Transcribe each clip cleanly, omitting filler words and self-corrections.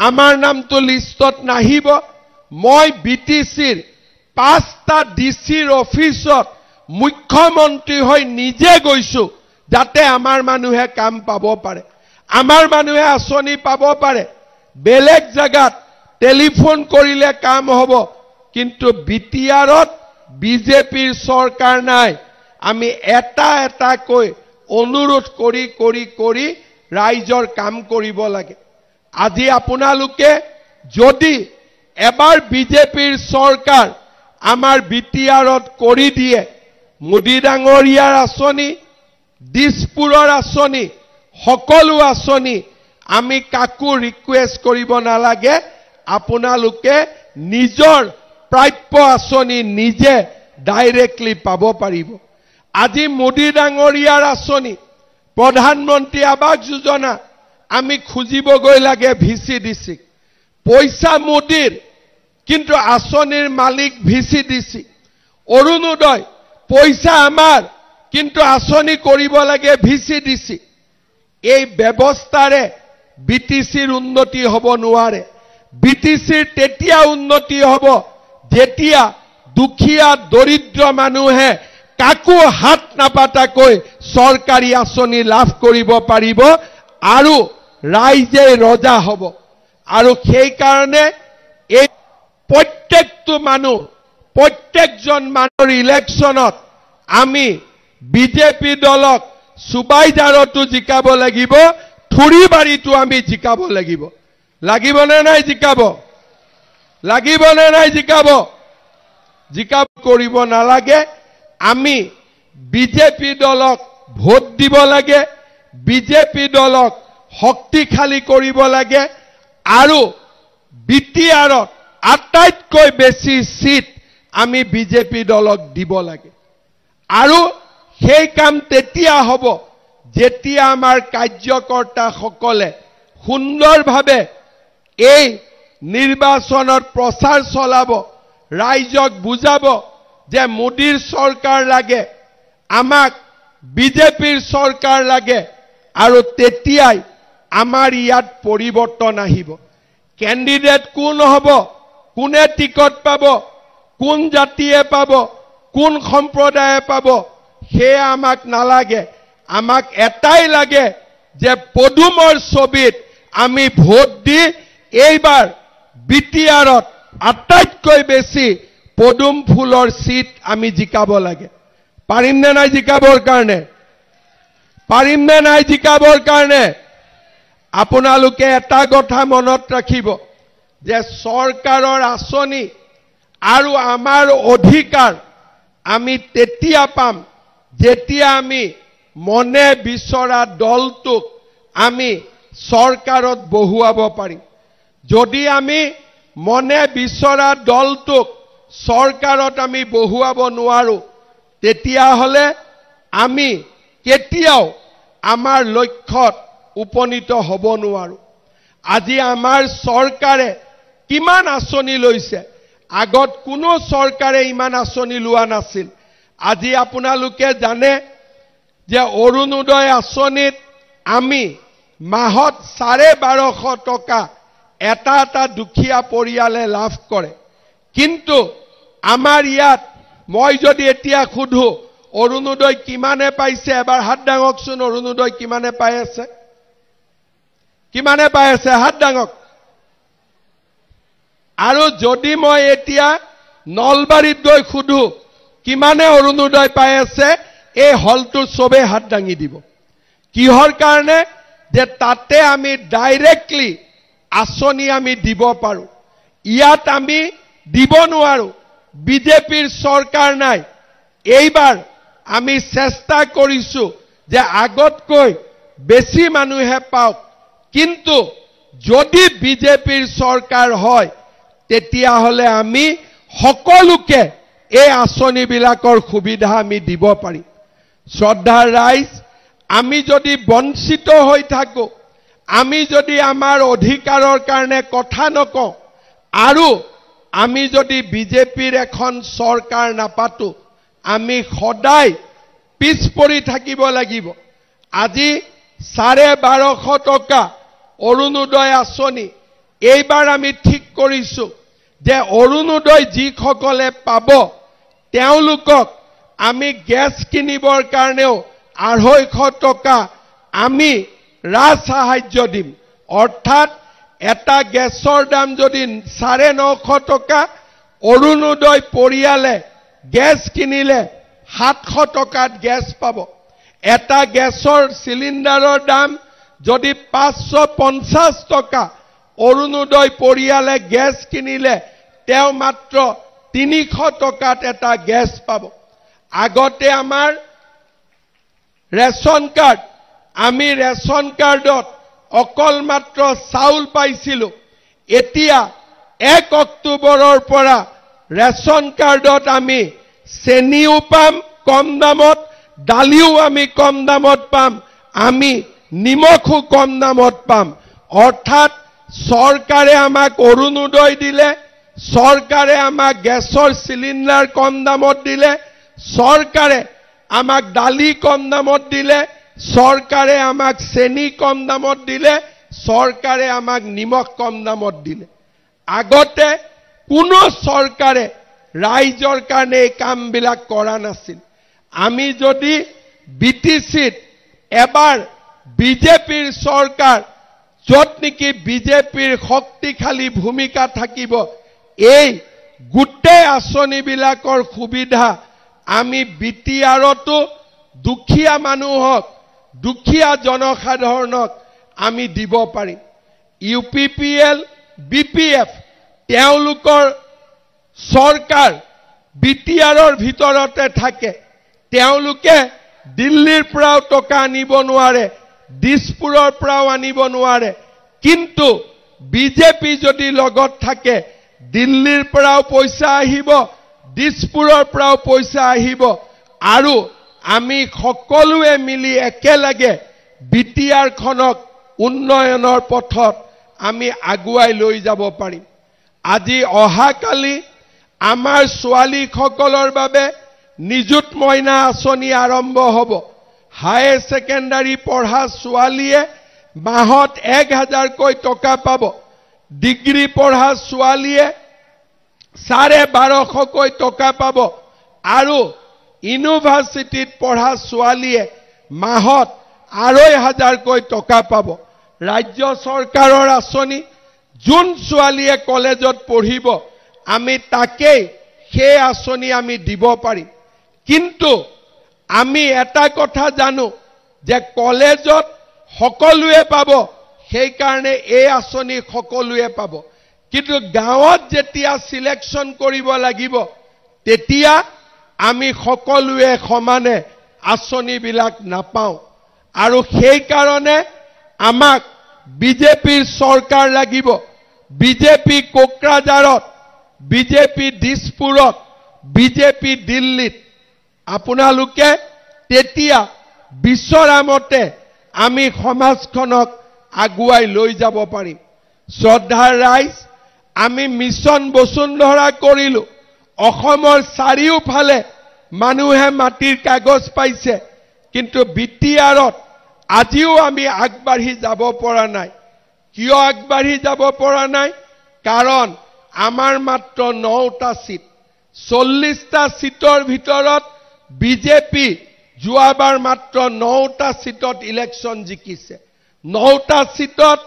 আমাৰ নামটো লিষ্টত নাহিব মই বিটিচিৰ 5টা ডিচিৰ অফিচত মুখ্যমন্ত্ৰী হৈ নিজে গৈছো যাতে আমাৰ মানুহে কাম পাব পাৰে আমাৰ মানুহে আঁচনি পাব পাৰে বেলেগ জায়গাত টেলিফোন কৰিলে কাম হ'ব কিন্তু বিটিআৰত বিজেপিৰ চৰকাৰ নাই আমি এটা কৈ অনুৰোধ কৰি ৰাইজৰ কাম কৰিব লাগে আজি আপোনালোকে যদি এবাৰ বিজেপিৰ চৰকাৰ আমাৰ বিটিআৰত কৰি দিয়ে মোদী ডাঙৰীয়াৰ আঁচনি দিছপুৰৰ আঁচনি সকলো আঁচনি আমি কাকো ৰিকুৱেষ্ট কৰিব নালাগে আপোনালোকে নিজৰ প্ৰাপ্য আঁচনি নিজে ডাইৰেক্টলি পাব পাৰিব আজি মোদী ডাঙৰীয়াৰ আঁচনি প্ৰধানমন্ত্ৰী আৱাস যোজনা আমি খুজিবগৈ লাগে ভিচিডিসি পইচা মোদীৰ কিন্তু আঁচনিৰ মালিক ভিচিডিসি অৰুণোদয় পইচা আমাৰ কিন্তু আঁচনি কৰিব লাগে ভিচিডিসি এই ব্যৱস্থাৰে বিটিচিৰ উন্নতি হ'ব নোৱাৰে বিটিচিৰ তেতিয়া উন্নতি হ'ব যেতিয়া দুখীয়া দৰিদ্ৰ মানুহে কাকো হাত নাপাতাকৈ চৰকাৰী আঁচনি লাভ কৰিব পাৰিব আৰু ৰাইজে ৰজা হ'ব আৰু সেই কাৰণে এই প্ৰত্যেকজন মানুহৰ ইলেকশ্যনত আমি বিজেপি দলক সুবাইজাৰতো জিকাব লাগিব থুৰিবাৰীতো আমি জিকাব লাগিব লাগিবনে নাই জিকাব জিকাব কৰিব নালাগে আমি বিজেপি দলক ভোট দিব লাগে বিজেপি দলক শক্তিশালী কৰিব লাগে আৰু বিটিআৰত আটাইতকৈ বেছি সিট আমি বিজেপি দলক দিব লাগে আৰু সেই কাম তেতিয়া হ'ব যেতিয়া আমাৰ কাৰ্যকৰ্তা সকলে সুন্দৰভাৱে এই নিৰ্বাচনত প্ৰচাৰ চলাব ৰাইজক বুজাব যে মোদীৰ চৰকাৰ লাগে আমাক বিজেপিৰ চৰকাৰ লাগে আৰু তেতিয়াই আমাৰ ইয়াত পৰিৱৰ্তন আহিব কেণ্ডিডেট কোন হ'ব কোনে টিকট পাব কোন জাতিয়ে পাব কোন সম্প্ৰদায়ে পাব সেয়া আমাক নালাগে আমাক এটাই লাগে যে পদুমৰ ছবিত আমি ভোট দি এইবাৰ বিটিআৰত আটাইতকৈ বেছি পদুম ফুলৰ সিট আমি জিকাব লাগে পাৰিম নে নাই জিকাবৰ কাৰণে আপোনালোকে এটা কথা মনত ৰাখিব যে চৰকাৰৰ আঁচনি আৰু আমাৰ অধিকাৰ আমি তেতিয়া পাম যেতিয়া আমি মনে বিচৰা দলটোক আমি চৰকাৰত বহুৱাব পাৰিম যদি আমি মনে বিচৰা দলটোক চৰকাৰত আমি বহুৱাব নোৱাৰো তেতিয়া হলে আমি কেতিয়াও আমাৰ লক্ষ্যত উপনীত হ'ব নোৱাৰো আজি আমাৰ চৰকাৰে কিমান আঁচনি লৈছে আগত কোনো চৰকাৰে ইমান আঁচনি লোৱা নাছিল আজি আপোনালোকে জানে যে অৰুণোদয় আঁচনিত আমি মাহত 1250 টকা এটা দুখীয়া পৰিয়ালে লাভ কৰে কিন্তু আমাৰ ইয়াত মই যদি এতিয়া খুধো অৰুণোদয় কিমানে পাইছে এবাৰ হাত ডাঙকচোন অৰুণোদয় কিমানে পাই আছে হাত ডাঙক আৰু যদি মই এতিয়া নলবাৰীত গৈ খুধো কিমানে অৰুণোদয় পাই আছে এই হলটো সবে হাত ডাঙি দিব কিহৰ কাৰণে যে তাতে আমি ডাইৰেক্টলি আঁচনি আমি দিব পাৰো ইয়াত আমি দিব নোৱাৰো বিজেপিৰ চৰকাৰ নাই এইবাৰ আমি চেষ্টা কৰিছো যে আগতকৈ বেছি মানুহে পাওক কিন্তু যদি বিজেপিৰ চৰকাৰ হয় তেতিয়া হলে আমি সকলোকে এই আঁচনিবিলাকৰ সুবিধা আমি দিব পাৰিম শ্ৰদ্ধাৰ ৰাইজ আমি যদি বঞ্চিত হৈ থাকো আমি যদি আমাৰ অধিকাৰৰ কাৰণে কথা নকওঁ আৰু আমি যদি বিজেপিৰ এখন চৰকাৰ নাপাতো আমি সদায় পিছ পৰি থাকিব লাগিব আজি 1250 টকা অৰুণোদয় আঁচনি এইবাৰ আমি ঠিক কৰিছো যে অৰুণোদয় যিসকলে পাব তেওঁলোকক আমি গেছ কিনিবৰ কাৰণেও 250 টকা আমি ৰাজসাহায্য দিম। অৰ্থাৎ এটা গেছৰ দাম যদি 950 টকা, অৰুণোদয় পৰিয়ালে গেছ কিনিলে 700 টকাত গেছ পাব। এটা গেছৰ চিলিণ্ডাৰৰ দাম যদি 550 টকা, অৰুণোদয় পৰিয়ালে গেছ কিনিলে তেওঁ মাত্ৰ 300 টকাত এটা গেছ পাব। আগতে আমাৰ ৰেচন কাৰ্ড, আমি ৰেচন কাৰ্ডত অকল মাত্ৰ চাউল পাইছিলো। এতিয়া 1 অক্টোবৰৰ পৰা ৰেচন কাৰ্ডত আমি চেনিও পাম কম দামত, দালিও আমি কম দামত পাম, আমি নিমখো কম দামত পাম। অৰ্থাৎ চৰকাৰে আমাক অৰুণোদয় দিলে, চৰকাৰে আমাক গেছৰ চিলিণ্ডাৰ কম দামত দিলে, চৰকাৰে আমাক দালি কম দামত দিলে, চৰকাৰে আমাক চেনি কম দামত দিলে, চৰকাৰে আমাক নিমখ কম দামত দিলে। আগতে কোনো চৰকাৰে ৰাইজৰ কাৰণে এই কামবিলাক কৰা নাছিল। আমি যদি বিটিচিত এবাৰ বিজেপিৰ চৰকাৰ, য'ত নেকি বিজেপিৰ শক্তিশালী ভূমিকা থাকিব, এই গোটেই আঁচনিবিলাকৰ সুবিধা আমি বিটিআৰতো দুখীয়া মানুহক, দুখীয়া জনসাধাৰণক আমি দিব পাৰিম। UPPL, BPF তেওঁলোকৰ চৰকাৰ বিটিআৰৰ ভিতৰতে থাকে। তেওঁলোকে দিল্লীৰ পৰাও টকা আনিব নোৱাৰে, দিছপুৰৰ পৰাও আনিব নোৱাৰে। কিন্তু বিজেপি যদি লগত থাকে, দিল্লীৰ পৰাও পইচা আহিব, দিছপুৰৰ পৰাও পইচা আহিব, আৰু আমি সকলোৱে মিলি একেলগে বিটিআৰখনক উন্নয়নৰ পথত আমি আগুৱাই লৈ যাব পাৰিম। আজি অহাকালি আমাৰ ছোৱালীসকলৰ বাবে নিযুত মইনা আঁচনি আৰম্ভ হ'ব। হায়াৰ ছেকেণ্ডাৰী পঢ়া ছোৱালীয়ে মাহত 1000কৈ টকা পাব। ডিগ্ৰী পঢ়া ছোৱালীয়ে 1250কৈ টকা পাব, আৰু ইউনিভাৰ্চিটিত পঢ়া ছোৱালীয়ে মাহত 2500কৈ টকা পাব। ৰাজ্য চৰকাৰৰ আঁচনি, যোন ছোৱালীয়ে কলেজত পঢ়িব আমি তাকেই সেই আঁচনি আমি দিব পাৰিম। কিন্তু আমি এটা কথা জানো যে কলেজত সকলোৱে পাব, সেইকাৰণে এই আঁচনি সকলোৱে পাব। কিন্তু গাঁৱত যেতিয়া সিলেকশন কৰিব লাগিব, তেতিয়া আমি সকলোৱে সমানে আঁচনিবিলাক নাপাওঁ। আৰু সেই কাৰণে আমাক বিজেপিৰ চৰকাৰ লাগিব। বিজেপি কোকৰাঝাৰত, বিজেপি দিছপুৰত, বিজেপি দিল্লীত। আপোনালোকে তেতিয়া বিচৰা মতে আমি সমাজখনক আগুৱাই লৈ যাব পাৰিম। শ্ৰদ্ধাৰ ৰাইজ, আমি মিছন বসুন্ধৰা কৰিলো। অসমৰ চাৰিওফালে মানুহে মাটিৰ কাগজ পাইছে, কিন্তু বিটিআৰত আজিও আমি আগবাঢ়ি যাব পৰা নাই। কিয় আগবাঢ়ি যাব পৰা নাই? কাৰণ আমাৰ মাত্ৰ 9টা সিট। 40টা সিটৰ ভিতৰত বিজেপি যোৱাবাৰ মাত্ৰ 9টা সিটত ইলেকশন জিকিছে। 9টা সিটত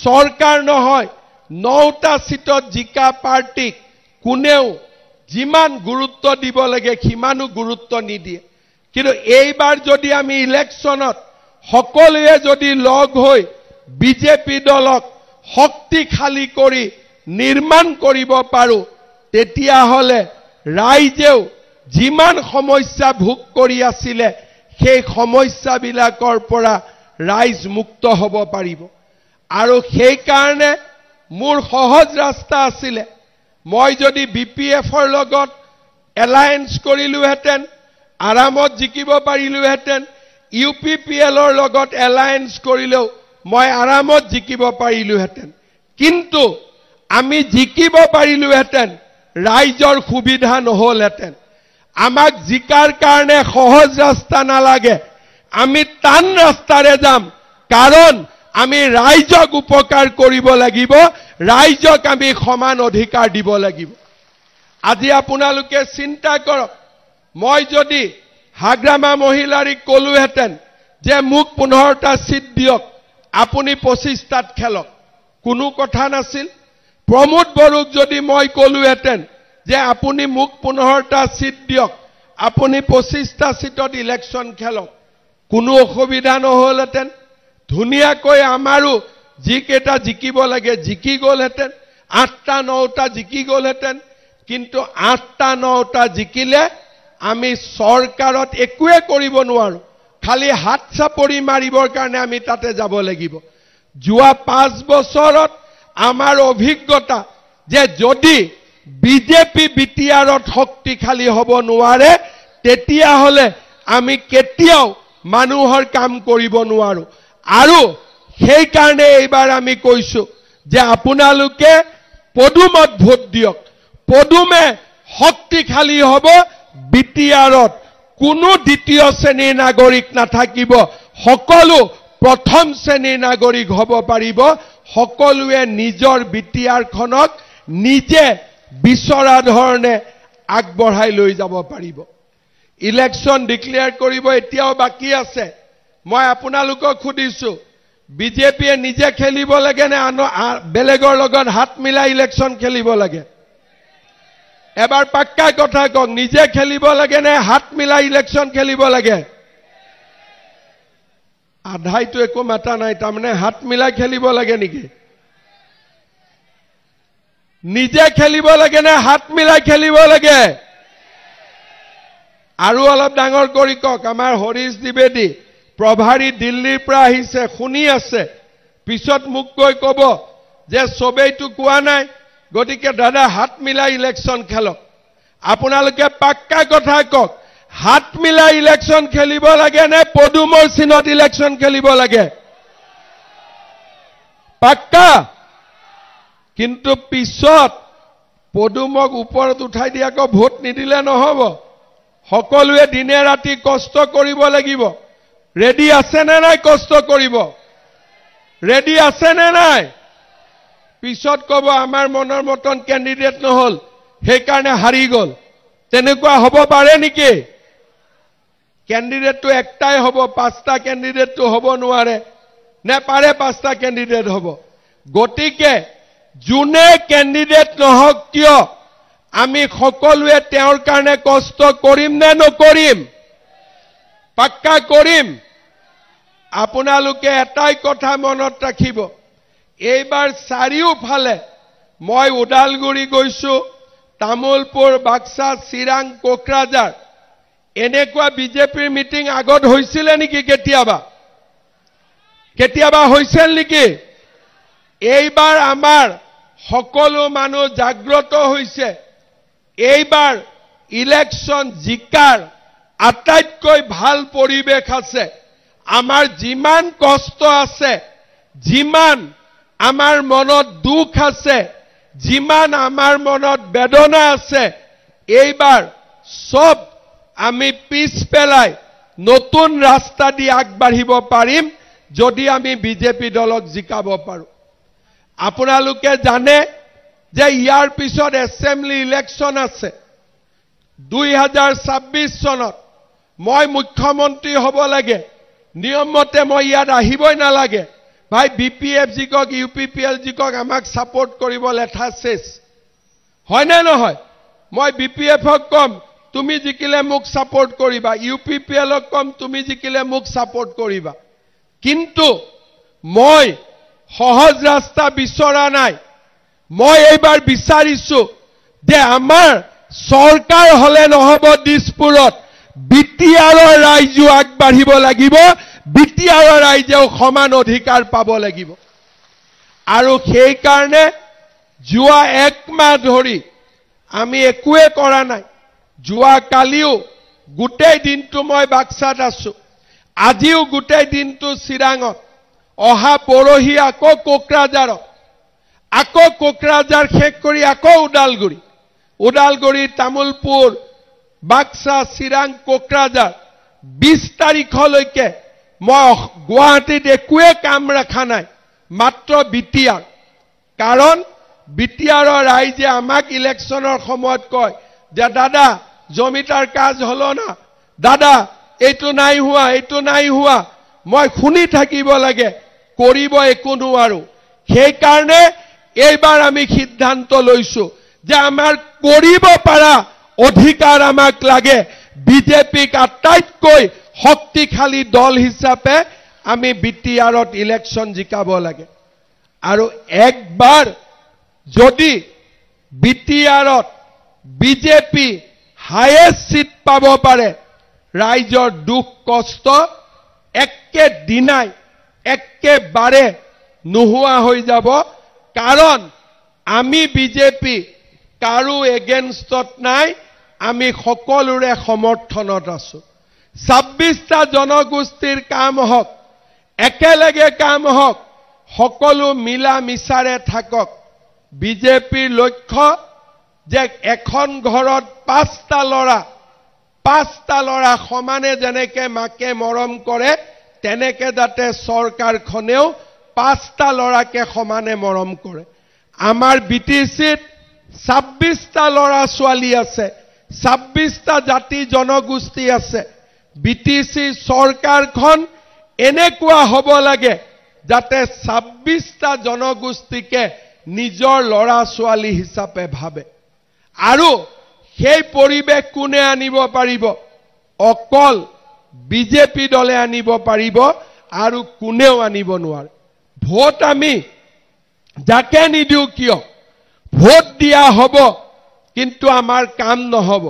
চৰকাৰ নহয়, 9টা সিটত জিকা পাৰ্টিক কোনেও যিমান গুৰুত্ব দিব লাগে সিমানো গুৰুত্ব নিদিয়ে। কিন্তু এইবাৰ যদি আমি ইলেকশনত সকলোৱে যদি লগ হৈ বিজেপি দলক শক্তিশালী কৰি নিৰ্মাণ কৰিব পাৰো, তেতিয়াহ'লে ৰাইজেও যিমান সমস্যা ভোগ কৰি আছিলে সেই সমস্যাবিলাকৰ পৰা ৰাইজ মুক্ত হ'ব পাৰিব। আৰু সেই কাৰণে মোৰ সহজ ৰাস্তা আছিলে, মই যদি বিপিএফৰ লগত এলায়েন্স কৰিলোহেঁতেন আৰামত জিকিব পাৰিলোহেঁতেন, UPPLৰ লগত এলায়েন্স কৰিলেও মই আৰামত জিকিব পাৰিলোহেঁতেন। কিন্তু আমি জিকিব পাৰিলোহেঁতেন, ৰাইজৰ সুবিধা নহ'লহেঁতেন। আমাক জিকাৰ কাৰণে সহজ ৰাস্তা নালাগে, আমি টান ৰাস্তাৰে যাম। কাৰণ আমি ৰাইজক উপকাৰ কৰিব লাগিব, ৰাইজক আমি সমান অধিকাৰ দিব লাগিব আজি আপোনালোকে চিন্তা কৰক মই যদি হাগ্ৰামা মহিলাৰিক কলোহেঁতেন যে মোক 15টা সিট দিয়ক আপুনি 25টাত খেলক কোনো কথা নাছিল প্ৰমোদ বৰুক যদি মই কলোহেঁতেন যে আপুনি মোক 15টা সিট দিয়ক আপুনি 25টা সিটত ইলেকশন খেলক কোনো অসুবিধা নহলহেঁতেন ধুনীয়াকৈ আমাৰো যিকেইটা জিকিব লাগে জিকি গ'লহেঁতেন 8টা 9টা জিকি গ'লহেঁতেন কিন্তু 8টা 9টা জিকিলে আমি চৰকাৰত একোৱে কৰিব নোৱাৰো খালি হাত চাপৰি মাৰিবৰ কাৰণে আমি তাতে যাব লাগিব যোৱা 5 বছৰত আমাৰ অভিজ্ঞতা যে যদি বিজেপি বিটিআৰত শক্তিশালী হ'ব নোৱাৰে তেতিয়া হলে আমি কেতিয়াও মানুহৰ কাম কৰিব নোৱাৰো আৰু সেই কাৰণে এইবাৰ আমি কৈছো যে আপোনালোকে পদুমত ভোট দিয়ক পদুমে শক্তিশালী হ'ব বিটিআৰত কোনো দ্বিতীয় শ্ৰেণীৰ নাগৰিক নাথাকিব সকলো প্ৰথম শ্ৰেণীৰ নাগৰিক হ'ব পাৰিব সকলোৱে নিজৰ বিটিআৰখনক নিজে বিচৰা ধৰণে আগবঢ়াই লৈ যাব পাৰিব ইলেকশন ডিক্লেয়াৰ কৰিব এতিয়াও বাকি আছে মই আপোনালোকক খুদিছো বিজেপিয়ে নিজে খেলিব লাগে নে বেলেগৰ লগত হাত মিলাই ইলেকশন খেলিব লাগে এবাৰ পাক্কা কথা কওক নিজে খেলিব লাগে নে হাত মিলাই ইলেকশন খেলিব লাগে আধাইটো একো মাতা নাই তাৰমানে হাত মিলাই খেলিব লাগে নেকি নিজে খেলিব লাগে নে হাত মিলাই খেলিব লাগে আৰু অলপ ডাঙৰ কৰি কওক আমাৰ হৰিশ দ্বিবেদী প্ৰভাৰী দিল্লীৰ পৰা আহিছে শুনি আছে পিছত মোক কৈ ক'ব যে সবেইটো কোৱা নাই গতিকে দাদা হাত মিলাই ইলেকশন খেলক আপোনালোকে পাক্কা কথা কওক হাত মিলাই ইলেকশন খেলিব লাগে নে পদুমৰ চিনত ইলেকশন খেলিব লাগে পাক্কা কিন্তু পিছত পদুমক ওপৰত উঠাই দিয়াকৈ ভোট নিদিলে নহব সকলোৱে দিনে ৰাতি কষ্ট কৰিব লাগিব ৰেডি আছে নে নাই কষ্ট কৰিব ৰেডি আছে নে নাই পিছত ক'ব আমাৰ মনৰ মতন ক্যান্ডিডেট নহল সেইকাৰণে হাৰি গল তেনেকুৱা হ'ব পাৰে নেকি ক্যান্ডিডেটটো একটাই হ'ব 5টা ক্যান্ডিডেটটো হ'ব নোৱাৰে নে পাৰে 5টা ক্যান্ডিডেট হ'ব গতিকে যোনে ক্যান্ডিডেট নহওক কিয় আমি সকলোৱে তেওঁৰ কাৰণে কষ্ট কৰিম নে নকৰিম পাক্কা কৰিম আপোনালোকে এটাই কথা মনত ৰাখিব এইবাৰ চাৰিওফালে মই ওদালগুৰি গৈছো তামুলপুৰ বাক্সা চিৰাং কোকৰাঝাৰ এনেকুৱা বিজেপিৰ মিটিং আগত হৈছিল নেকি কেতিয়াবা হৈছিল নেকি এইবাৰ আমাৰ সকলো মানুহ জাগ্ৰত হৈছে এইবাৰ ইলেকশন জিকাৰ আটাইতকৈ ভাল পৰিবেশ আছে আমাৰ যিমান কষ্ট আছে যিমান আমাৰ মনত দুখ আছে যিমান আমাৰ মনত বেদনা আছে এইবাৰ সব আমি পিছ পেলাই নতুন ৰাস্তা দি আগবাঢ়িব পাৰিম যদি আমি বিজেপি দলক জিকাব পাৰো আপোনালোকে জানে যে ইয়াৰ পিছত এছেম্বলি ইলেকশন আছে 2026 চনত মই মুখ্যমন্ত্ৰী হ'ব লাগে নিয়ম মতে মই ইয়াত আহিবই নালাগে ভাই বিপিএফ জিকক ইউপিপিএল জিকক আমাক সাপোর্ট কৰিব লেঠা শেষ হয় না নহয় মই বিপিএফক কম তুমি জিকিলে মোক সাপোর্ট কৰিবা ইউপিপিএলক কম তুমি জিকিলে মোক সাপোৰ্ট কৰিবা কিন্তু মই সহজ ৰাস্তা বিচৰা নাই মই এইবাৰ বিচাৰিছো যে আমাৰ সৰকাৰ হলে নহব দিছপুৰত বিটিআৰৰ ৰাইজো আগবাঢ়িব লাগিব বিটিআৰৰ ৰাইজেও সমান অধিকাৰ পাব লাগিব আৰু সেই কাৰণে যোৱা এক মাহ ধৰি আমি একোৱে কৰা নাই যোৱা কালিও গোটেই দিনটো মই বাক্সাত আছো আজিও গোটেই দিনটো চিৰাঙত অহা পৰহি আকৌ কোকৰাঝাৰ শেষ কৰি আকৌ ওদালগুৰি তামুলপুৰ বাক্সা চিৰাং কোকৰাঝাৰ 20 তাৰিখলৈকে মই গুৱাহাটীত একোৱে কাম ৰাখা নাই মাত্ৰ বিটিআৰ কাৰণ বিটিআৰৰ ৰাইজে আমাক ইলেকশ্যনৰ সময়ত কয় যে দাদা জমিটাৰ কাজ হলো না, দাদা এইটো নাই হোৱা, মই শুনি থাকিব লাগে, কৰিব একো নোৱাৰো। সেইকাৰণে এইবাৰ আমি সিদ্ধান্ত লৈছো যে আমাৰ কৰিব পাৰা অধিকাৰ আমাক লাগে। বিজেপিক আটাইতকৈ শক্তিশালী দল হিচাপে আমি বিটিআৰত ইলেকশ্যন জিকাব লাগে। আৰু একবাৰ যদি বিটিআৰত বিজেপি হায়েষ্ট সিট পাব পাৰে, ৰাইজৰ দুখ কষ্ট একেবাৰে নোহোৱা হৈ যাব। কাৰণ আমি বিজেপি কাৰো এগেইনষ্টত নাই, আমি সকলোৰে সমৰ্থনত আছো। 26টা জনগোষ্ঠীৰ কাম হওক, একেলগে কাম হওক, সকলো মিলা মিছাৰে থাকক। বিজেপিৰ লক্ষ্য যে এখন ঘৰত 5টা ল'ৰা সমানে যেনেকে মাকে মৰম কৰে, তেনেকে যাতে চৰকাৰখনেও 5টা ল'ৰাকে সমানে মৰম কৰে। আমাৰ বিটিচিত 26টা ল'ৰা ছোৱালী আছে, 26টা জাতি জনগোষ্ঠী আছে। বিটিচি চৰকাৰখন এনেকুৱা হ'ব লাগে যাতে 26টা জনগোষ্ঠীকে নিজৰ ল'ৰা ছোৱালী হিচাপে ভাবে। আৰু সেই পৰিৱেশ কোনে আনিব পাৰিব? অকল বিজেপি দলে আনিব পাৰিব, আৰু কোনেও আনিব নোৱাৰে। ভোট আমি যাকে নিদিও কিয়, ভোট দিয়া হ'ব, কিন্তু আমাৰ কাম নহ'ব।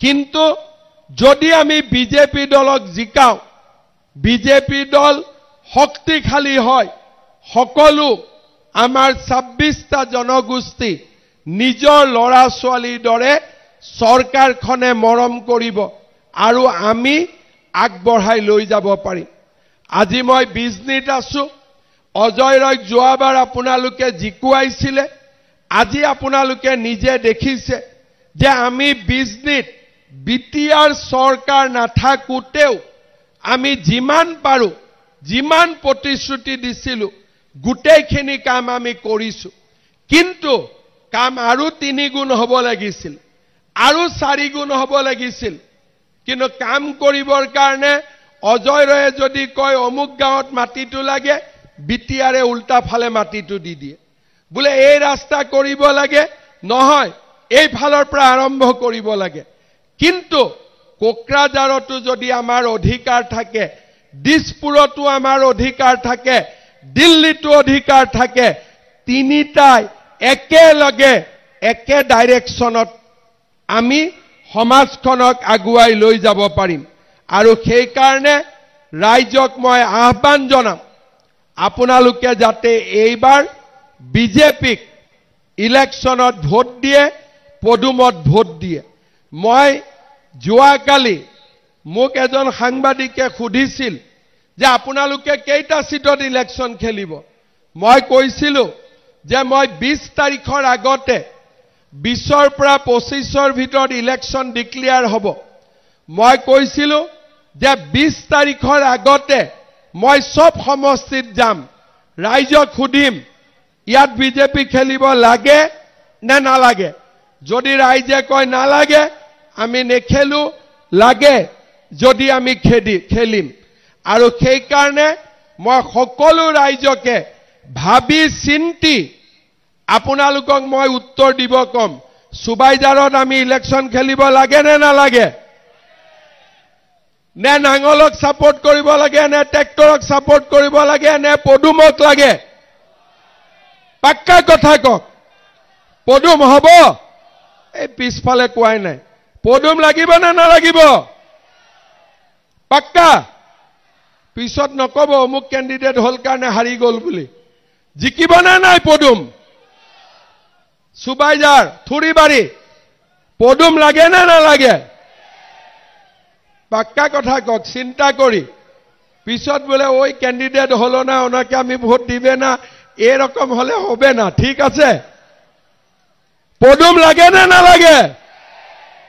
কিন্তু যদি আমি বিজেপি দলক জিকাও, বিজেপি দল শক্তিশালী হয়, সকলো আমাৰ 26টা জনগোষ্ঠী নিজৰ ল'ৰা ছোৱালীৰ দৰে চৰকাৰখনে মৰম কৰিব, আৰু আমি আগবঢ়াই লৈ যাব পাৰিম। আজি মই বিজনীত আছো। অজয় ৰয়ক যোৱাবাৰ আপোনালোকে জিকুৱাইছিলে। আজি আপোনালোকে নিজে দেখিছে যে আমি বিজনীত বিটিআৰ চৰকাৰ নাথাকোতেও আমি যিমান পাৰো, যিমান প্ৰতিশ্ৰুতি দিছিলো, গোটেইখিনি কাম আমি কৰিছো। কিন্তু কাম আৰু 3 গুণ হ'ব লাগিছিল, আৰু 4 গুণ হ'ব লাগিছিল। কিন্তু কাম কৰিবৰ কাৰণে অজয় ৰয়ে যদি কয় অমুক গাঁৱত মাটিটো লাগে, বিটিআৰে উল্টা ফালে মাটিটো দি দিয়ে। বোলে এই ৰাস্তা কৰিব লাগে, নহয় এইফালৰ পৰা আৰম্ভ কৰিব লাগে। কিন্তু কোকৰাঝাৰতো যদি আমাৰ অধিকাৰ থাকে, দিছপুৰতো আমাৰ অধিকাৰ থাকে, দিল্লীতো অধিকাৰ থাকে, তিনিটাই একেলগে একে ডাইৰেকশ্যনত আমি সমাজখনক আগুৱাই লৈ যাব পাৰিম। আৰু সেইকাৰণে ৰাইজক মই আহ্বান জনাম, আপোনালোকে যাতে এইবাৰ বিজেপিক ইলেকশ্যনত ভোট দিয়ে, পদুমত ভোট দিয়ে। মই যোৱাকালি মোক এজন সাংবাদিকে সুধিছিল যে আপোনালোকে কেইটা সিটত ইলেকশ্যন খেলিব। মই কৈছিলো যে মই 20 তাৰিখৰ আগতে 20ৰ পৰা 25ৰ ভিতৰত ইলেকশ্যন ডিক্লেয়াৰ হ'ব। মই কৈছিলো যে 20 তাৰিখৰ আগতে মই সব সমষ্টিত যাম, ৰাইজক সুধিম ইয়াত বিজেপি খেলিব লাগে নে নালাগে। যদি ৰাইজে কয় নালাগে, আমি নেখেলো, লাগে যদি আমি খেলিম। আৰু সেইকাৰণে মই সকলো ৰাইজকে ভাবি চিন্তি আপোনালোকক মই উত্তৰ দিব কম, সুবাইজাৰত আমি ইলেকশ্যন খেলিব লাগে নে নালাগে? নে নাঙলক সাপোৰ্ট কৰিব লাগে, নে ট্ৰেক্টৰক সাপোৰ্ট কৰিব লাগে, নে পদুমক লাগে? পাক্কা কথা কওক, পদুম হ'ব? এই পিছফালে কোৱাই নাই, পদুম লাগিব নে নালাগিব? পাক্কা? পিছত নকব অমুক কেণ্ডিডেট হল কাৰণে হাৰি গল বুলি। জিকিব নে নাই পদুম? সুবাইজাৰ, থুৰিবাৰী, পদুম লাগে নে নালাগে? পাক্কা কথা কওক, চিন্তা কৰি। পিছত বোলে ওই ক্যান্ডিডেট হলো না, ওনাকে আমি ভোট দিবে না, এরকম হলে হবে না। ঠিক আছে? পদুম লাগে না না লাগে?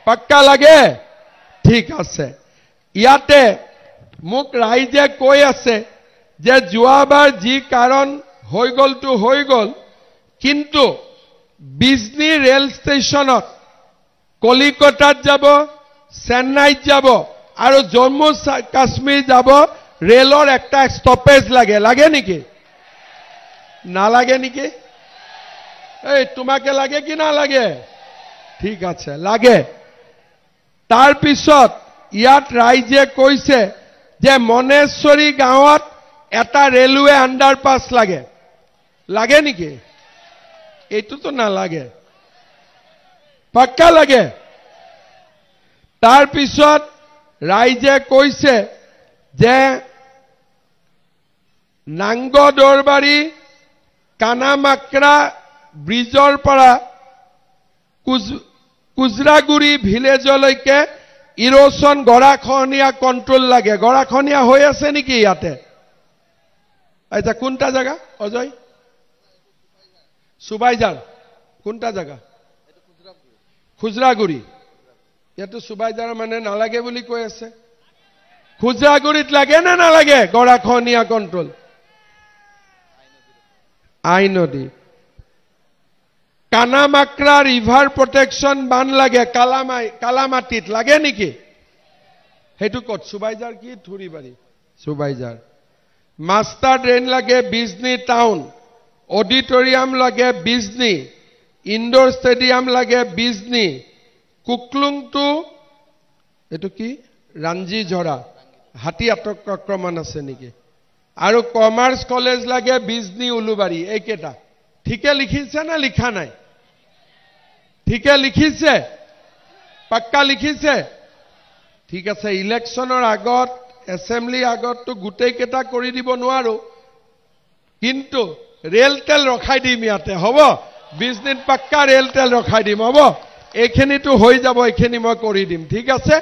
পাক্কা লাগে? ঠিক আছে। ইয়াতে মোক রাইজে কৈ আছে যে যোৱাবাৰ যি কাৰণ হৈ গল তো হৈ গল, কিন্তু বিজনী ৰেল ষ্টেচনত কলিকতাত যাব, চেন্নাইত যাব আৰু জম্মু কাশ্মীৰ যাব, ৰেলৰ একটা ষ্টপেজ লাগে। লাগে নেকি? নালাগে নেকি? এই তোমাকে লাগে কি নালাগে? ঠিক আছে, লাগে। তাৰ পিছত ইয়াত ৰাইজে কৈছে যে মনেশ্বৰী গাঁৱত এটা ৰেলৱে আণ্ডাৰপাছ লাগে। লাগে নেকি? এইটোতো নালাগে, পাক্কা লাগে। তাৰ পিছত ৰাইজে কৈছে যে নাংগ দৰবাৰী কানামাক্ৰা ব্ৰিজৰ পৰা কুজৰাগুৰি ভিলেজলৈকে ইৰোচন গৰাখহনীয়া কণ্ট্ৰোল লাগে। গৰাখহনীয়া হৈ আছে নেকি ইয়াতে? আচ্ছা, কোনটা জায়গা অজয়? সুবাইজাৰ। কোনটা জায়গা? খুজৰাগুৰি। ইয়াতো সুবাইজাৰ মানে নালাগে বুলি কৈ আছে। খুজৰাগুৰিত লাগে না নালাগে গৰাখহনীয়া কণ্ট্ৰোল? আই নদী। কানামাক্ৰা ৰিভাৰ প্ৰটেকশ্যন বান লাগে কালামাটিত, লাগে নেকি? সেইটো ক'ত? সুবাইজাৰ কি থুৰিবাৰী? সুবাইজাৰ। মাষ্টাৰ ড্ৰেইন লাগে বিজনী টাউন, অডিটৰিয়াম লাগে বিজনী, ইনডোৰ ষ্টেডিয়াম লাগে বিজনী, কুকলুং টু এইটো কি ৰাঞ্জি ঝৰা, হাতী আক্ৰমণ আছে নেকি? আৰু কমাৰ্চ কলেজ লাগে বিজনী উলুবাৰী। এইকেইটা ঠিকে লিখিছে না লিখা নাই? ঠিকে লিখিছে? পাক্কা লিখিছে? ঠিক আছে। ইলেকশ্যনৰ আগত, এছেম্বলি আগততো গোটেইকেইটা কৰি দিব নোৱাৰো, কিন্তু ৰেল তেল ৰখাই দিম ইয়াতে, হ'ব? বিজনীত পাক্কা ৰেল তেল ৰখাই দিম, হ'ব? এইখিনিতো হৈ যাব, এইখিনি মই কৰি দিম, ঠিক আছে?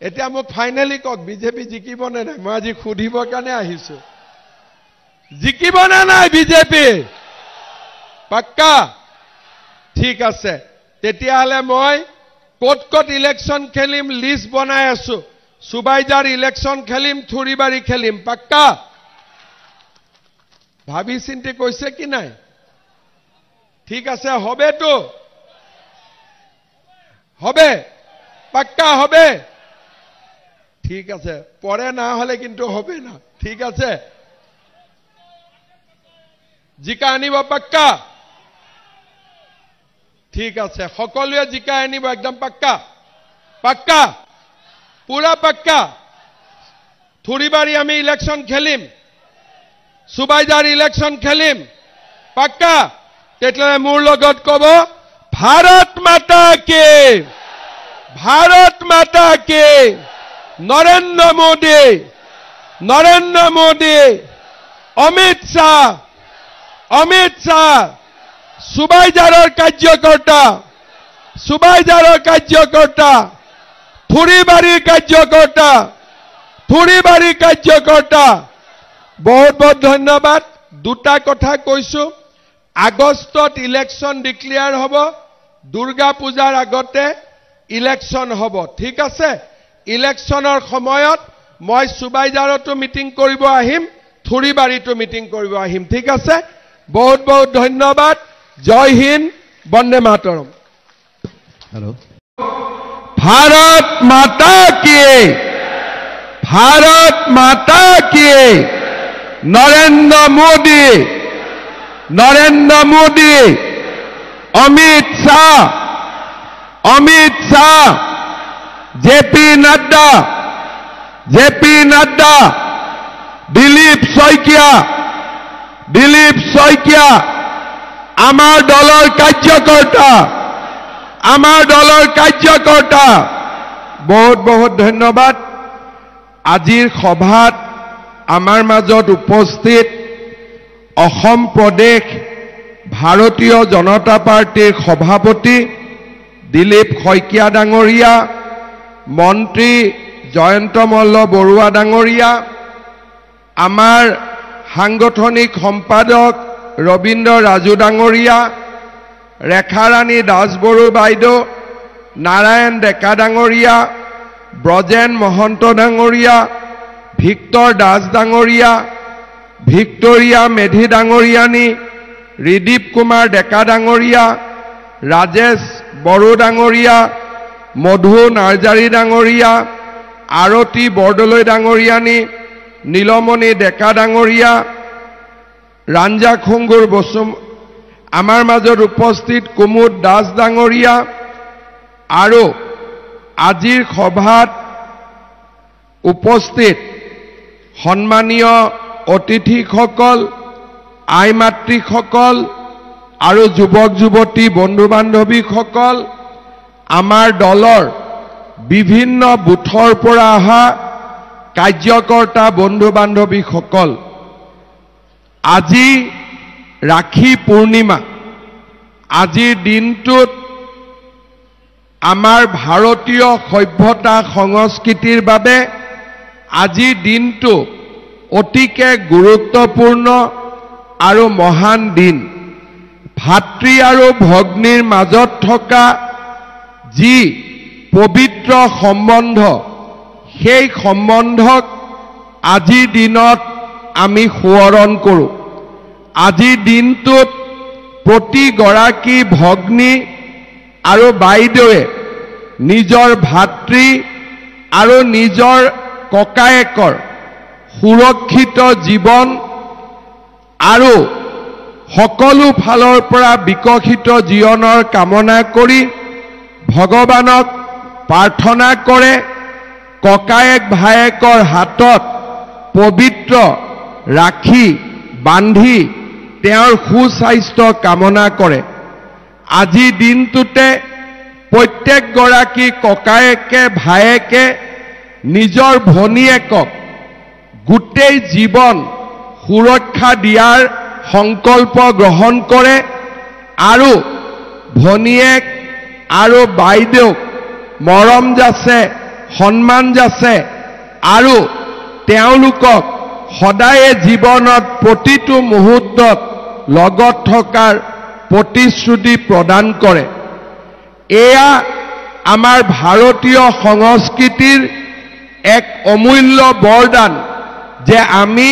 এতিয়া মোক ফাইনেলি কওক, বিজেপি জিকিব নে নাই? মই আজি সুধিবৰ কাৰণে আহিছো। জিকিব নে নাই বিজেপি? পাক্কা? ঠিক আছে। তেতিয়াহ'লে মই ক'ত ক'ত ইলেকশ্যন খেলিম লিষ্ট বনাই আছো। সুবাইজাৰ ইলেকশ্যন খেলিম, থুৰিবাৰী খেলিম, পাক্কা? ভাবি চিন্তি কৈছে কি নাই? ঠিক আছে, হবেতো? হবে? পাক্কা হবে? ঠিক আছে, পরে না হলে কিন্তু হবে না, ঠিক আছে? জিকা আনিব পাক্কা? ঠিক আছে, সকলোৱে জিকা আনিব, একদম পাক্কা? পাক্কা? পুৰা পাক্কা? থুৰিবাড়ি আমি ইলেকশন খেলিম, সুবাইজাৰ ইলেকশন খেলিম, পাক্কা? তেতিয়াহ'লে মোৰ লগত কব, ভাৰত মাতা কে, ভাৰত মাতা কে, নৰেন্দ্ৰ মোদী, নৰেন্দ্ৰ মোদী, অমিত শাহ, অমিত শাহ, সুবাইজাৰৰ কাৰ্যকৰ্তা, সুবাইজাৰৰ কাৰ্যকৰ্তা, থুৰিবাড়িৰ কাৰ্যকৰ্তা, থুৰিবাড়িৰ কাৰ্যকৰ্তা। বহুত বহুত ধন্যবাদ। দুটা কথা কৈছো, আগষ্টত ইলেকশ্যন ডিক্লেয়াৰ হ'ব, দুৰ্গা পূজাৰ আগতে ইলেকশ্যন হ'ব, ঠিক আছে? ইলেকশ্যনৰ সময়ত মই সুবাইজাৰতো মিটিং কৰিব আহিম, থুৰিবাড়িতো মিটিং কৰিব আহিম, ঠিক আছে? বহুত বহুত ধন্যবাদ। জয় হিন্দ, বন্দে মাতৰম। हेलो, भारत माता की, भारत माता की, नरेंद्र मोदी, नरेंद्र मोदी, अमित शाह, अमित शाह, जेपी नड्डा, जेपी नड्डा, दिलीप शइकिया, दिलीप शइकिया, आमार दলৰ কাৰ্যকৰ্তা, आमार दলৰ কাৰ্যকৰ্তা। बहुत बहुत धन्यवाद। আজিৰ সভাত আমাৰ মাজত উপস্থিত অসম প্ৰদেশ ভাৰতীয় জনতা পাৰ্টিৰ সভাপতি দিলীপ শইকীয়া ডাঙৰীয়া, মন্ত্ৰী জয়ন্ত মল্ল বৰুৱা ডাঙৰীয়া, আমাৰ সাংগঠনিক সম্পাদক ৰবীন্দ্ৰ ৰাজু ডাঙৰীয়া, ৰেখাৰাণী দাসবড়ো বাইদেউ, নাৰায়ণ ডেকা ডাঙৰীয়া, ব্ৰজেন মহন্ত ডাঙৰীয়া, ভিক্টৰ দাস ডাঙৰীয়া, ভিক্টৰিয়া মেধি ডাঙৰীয়ানী, ৰিদীপ কুমাৰ ডেকা ডাঙৰীয়া, ৰাজেশ বড়ো ডাঙৰীয়া, মধু নাৰ্জাৰী ডাঙৰীয়া, আৰতী বৰদলৈ ডাঙৰীয়ানী, নীলমণি ডেকা ডাঙৰীয়া, ৰাঞ্জা খুংগুৰ আমাৰ মাজত উপস্থিত কুমুদ দাস ডাঙৰীয়া আৰু আজিৰ সভাত উপস্থিত সন্মানীয় অতিথিসকল, আই মাতৃসকল আৰু যুৱক যুৱতী বন্ধু বান্ধৱীসকল, আমাৰ দলৰ বিভিন্ন বুথৰ পৰা অহা কাৰ্যকৰ্তা বন্ধু বান্ধৱীসকল, আজি ৰাখী পূৰ্ণিমা। আজিৰ দিনটোত আমাৰ ভাৰতীয় সভ্যতা সংস্কৃতিৰ বাবে আজিৰ দিনটো অতিকে গুৰুত্বপূৰ্ণ আৰু মহান দিন। ভাতৃ আৰু ভগ্নীৰ মাজত থকা যি পবিত্ৰ সম্বন্ধ, সেই সম্বন্ধক আজিৰ দিনত আমি সোঁৱৰণ কৰোঁ। আজিৰ দিনটোত প্ৰতিগৰাকী ভগ্নী আৰু বাইদেৱে নিজৰ ভাতৃ আৰু নিজৰ ককায়েকৰ সুৰক্ষিত জীৱন আৰু সকলো ফালৰ পৰা বিকশিত জীৱনৰ কামনা কৰি ভগৱানক প্ৰাৰ্থনা কৰে। ককায়েক ভায়েকৰ হাতত পবিত্ৰ ৰাখী বান্ধি তেওঁৰ সুস্বাস্থ্য কামনা কৰে। আজিৰ দিনটোতে প্ৰত্যেকগৰাকী ককায়েকে ভায়েকে নিজৰ ভনীয়েকক গোটেই জীৱন সুৰক্ষা দিয়াৰ সংকল্প গ্ৰহণ কৰে আৰু ভনীয়েক আৰু বাইদেউক মৰম যাচে, সন্মান যাচে আৰু তেওঁলোকক সদায়ে জীৱনত প্ৰতিটো মুহূৰ্তত লগত থকাৰ প্ৰতিশ্ৰুতি প্ৰদান কৰে। এয়া আমাৰ ভাৰতীয় সংস্কৃতিৰ এক অমূল্য বৰদান যে আমি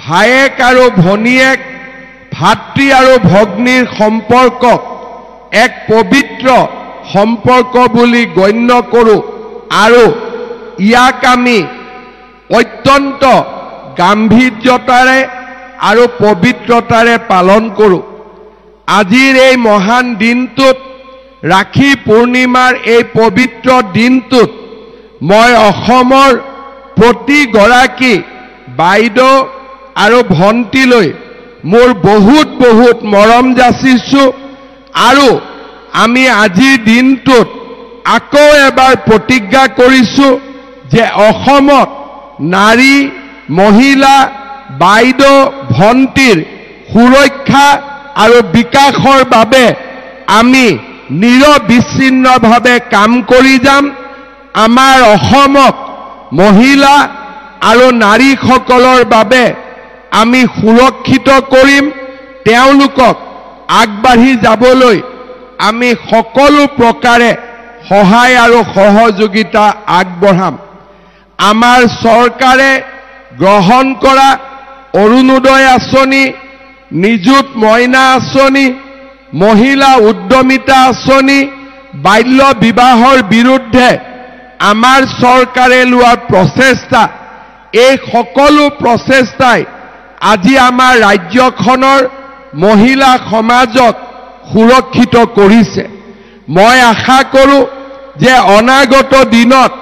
ভায়েক আৰু ভনীয়েক, ভাতৃ আৰু ভগ্নীৰ সম্পৰ্কক এক পবিত্ৰ সম্পৰ্ক বুলি গণ্য কৰোঁ আৰু ইয়াক আমি অত্যন্ত গাম্ভীৰ্যতাৰে আৰু পবিত্ৰতাৰে পালন কৰোঁ। আজিৰ এই মহান দিনটোত, ৰাখী পূৰ্ণিমাৰ এই পবিত্ৰ দিনটোত মই অসমৰ প্ৰতিগৰাকী বাইদেউ আৰু ভণ্টিলৈ মোৰ বহুত বহুত মৰম যাচিছোঁ আৰু আমি আজিৰ দিনটোত আকৌ এবাৰ প্ৰতিজ্ঞা কৰিছোঁ যে অসমত নাৰী, মহিলা, বাইদেউ, ভণ্টিৰ সুৰক্ষা আৰু বিকাশৰ বাবে আমি নিৰবিচ্ছিন্নভাৱে কাম কৰি যাম। আমাৰ অসমক মহিলা আৰু নাৰীসকলৰ বাবে আমি সুৰক্ষিত কৰিম। তেওঁলোকক আগবাঢ়ি যাবলৈ আমি সকলো প্ৰকাৰে সহায় আৰু সহযোগিতা আগবঢ়াম। আমাৰ চৰকাৰে গ্ৰহণ কৰা অৰুণোদয় আঁচনি, নিযুত মইনা আঁচনি, মহিলা উদ্যমিতা আঁচনি, বাল্য বিবাহৰ বিৰুদ্ধে আমাৰ চৰকাৰে লোৱা প্ৰচেষ্টা, এই সকলো প্ৰচেষ্টাই আজি আমাৰ ৰাজ্যখনৰ মহিলা সমাজক সুৰক্ষিত কৰিছে। মই আশা কৰোঁ যে অনাগত দিনত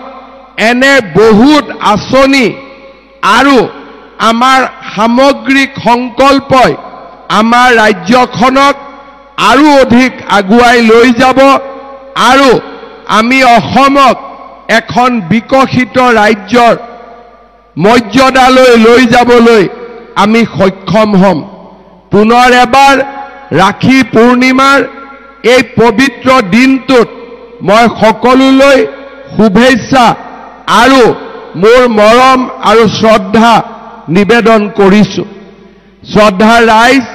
এনে বহুত আঁচনি আৰু আমাৰ সামগ্ৰিক সংকল্পই আমাৰ ৰাজ্যখনক আৰু অধিক আগুৱাই লৈ যাব আৰু আমি অসমক এখন বিকশিত ৰাজ্যৰ মৰ্যাদালৈ লৈ যাবলৈ আমি সক্ষম হ'ম। পুনৰ এবাৰ ৰাখী পূৰ্ণিমাৰ এই পবিত্ৰ দিনটোত মই সকলোলৈ শুভেচ্ছা আৰু মোৰ মৰম আৰু শ্ৰদ্ধা নিবেদন কৰিছোঁ। শ্ৰদ্ধা ৰাইজ,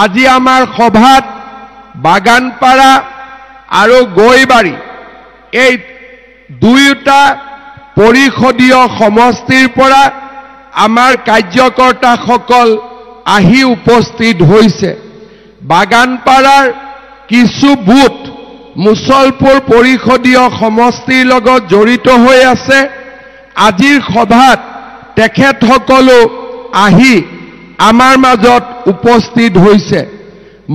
আজি আমাৰ সভাত বাগানপাৰা আৰু গৈবাৰী এই দুয়োটা পৰিষদীয় সমষ্টিৰ পৰা আমাৰ কাৰ্যকৰ্তাসকল আহি উপস্থিত হৈছে। বাগানপাৰাৰ কিছু বুথ মুছলপুৰ পৰিষদীয় সমষ্টিৰ লগত জড়িত হৈ আছে। আজিৰ সভাত তেখেতসকলো আহি আমাৰ মাজত উপস্থিত হৈছে।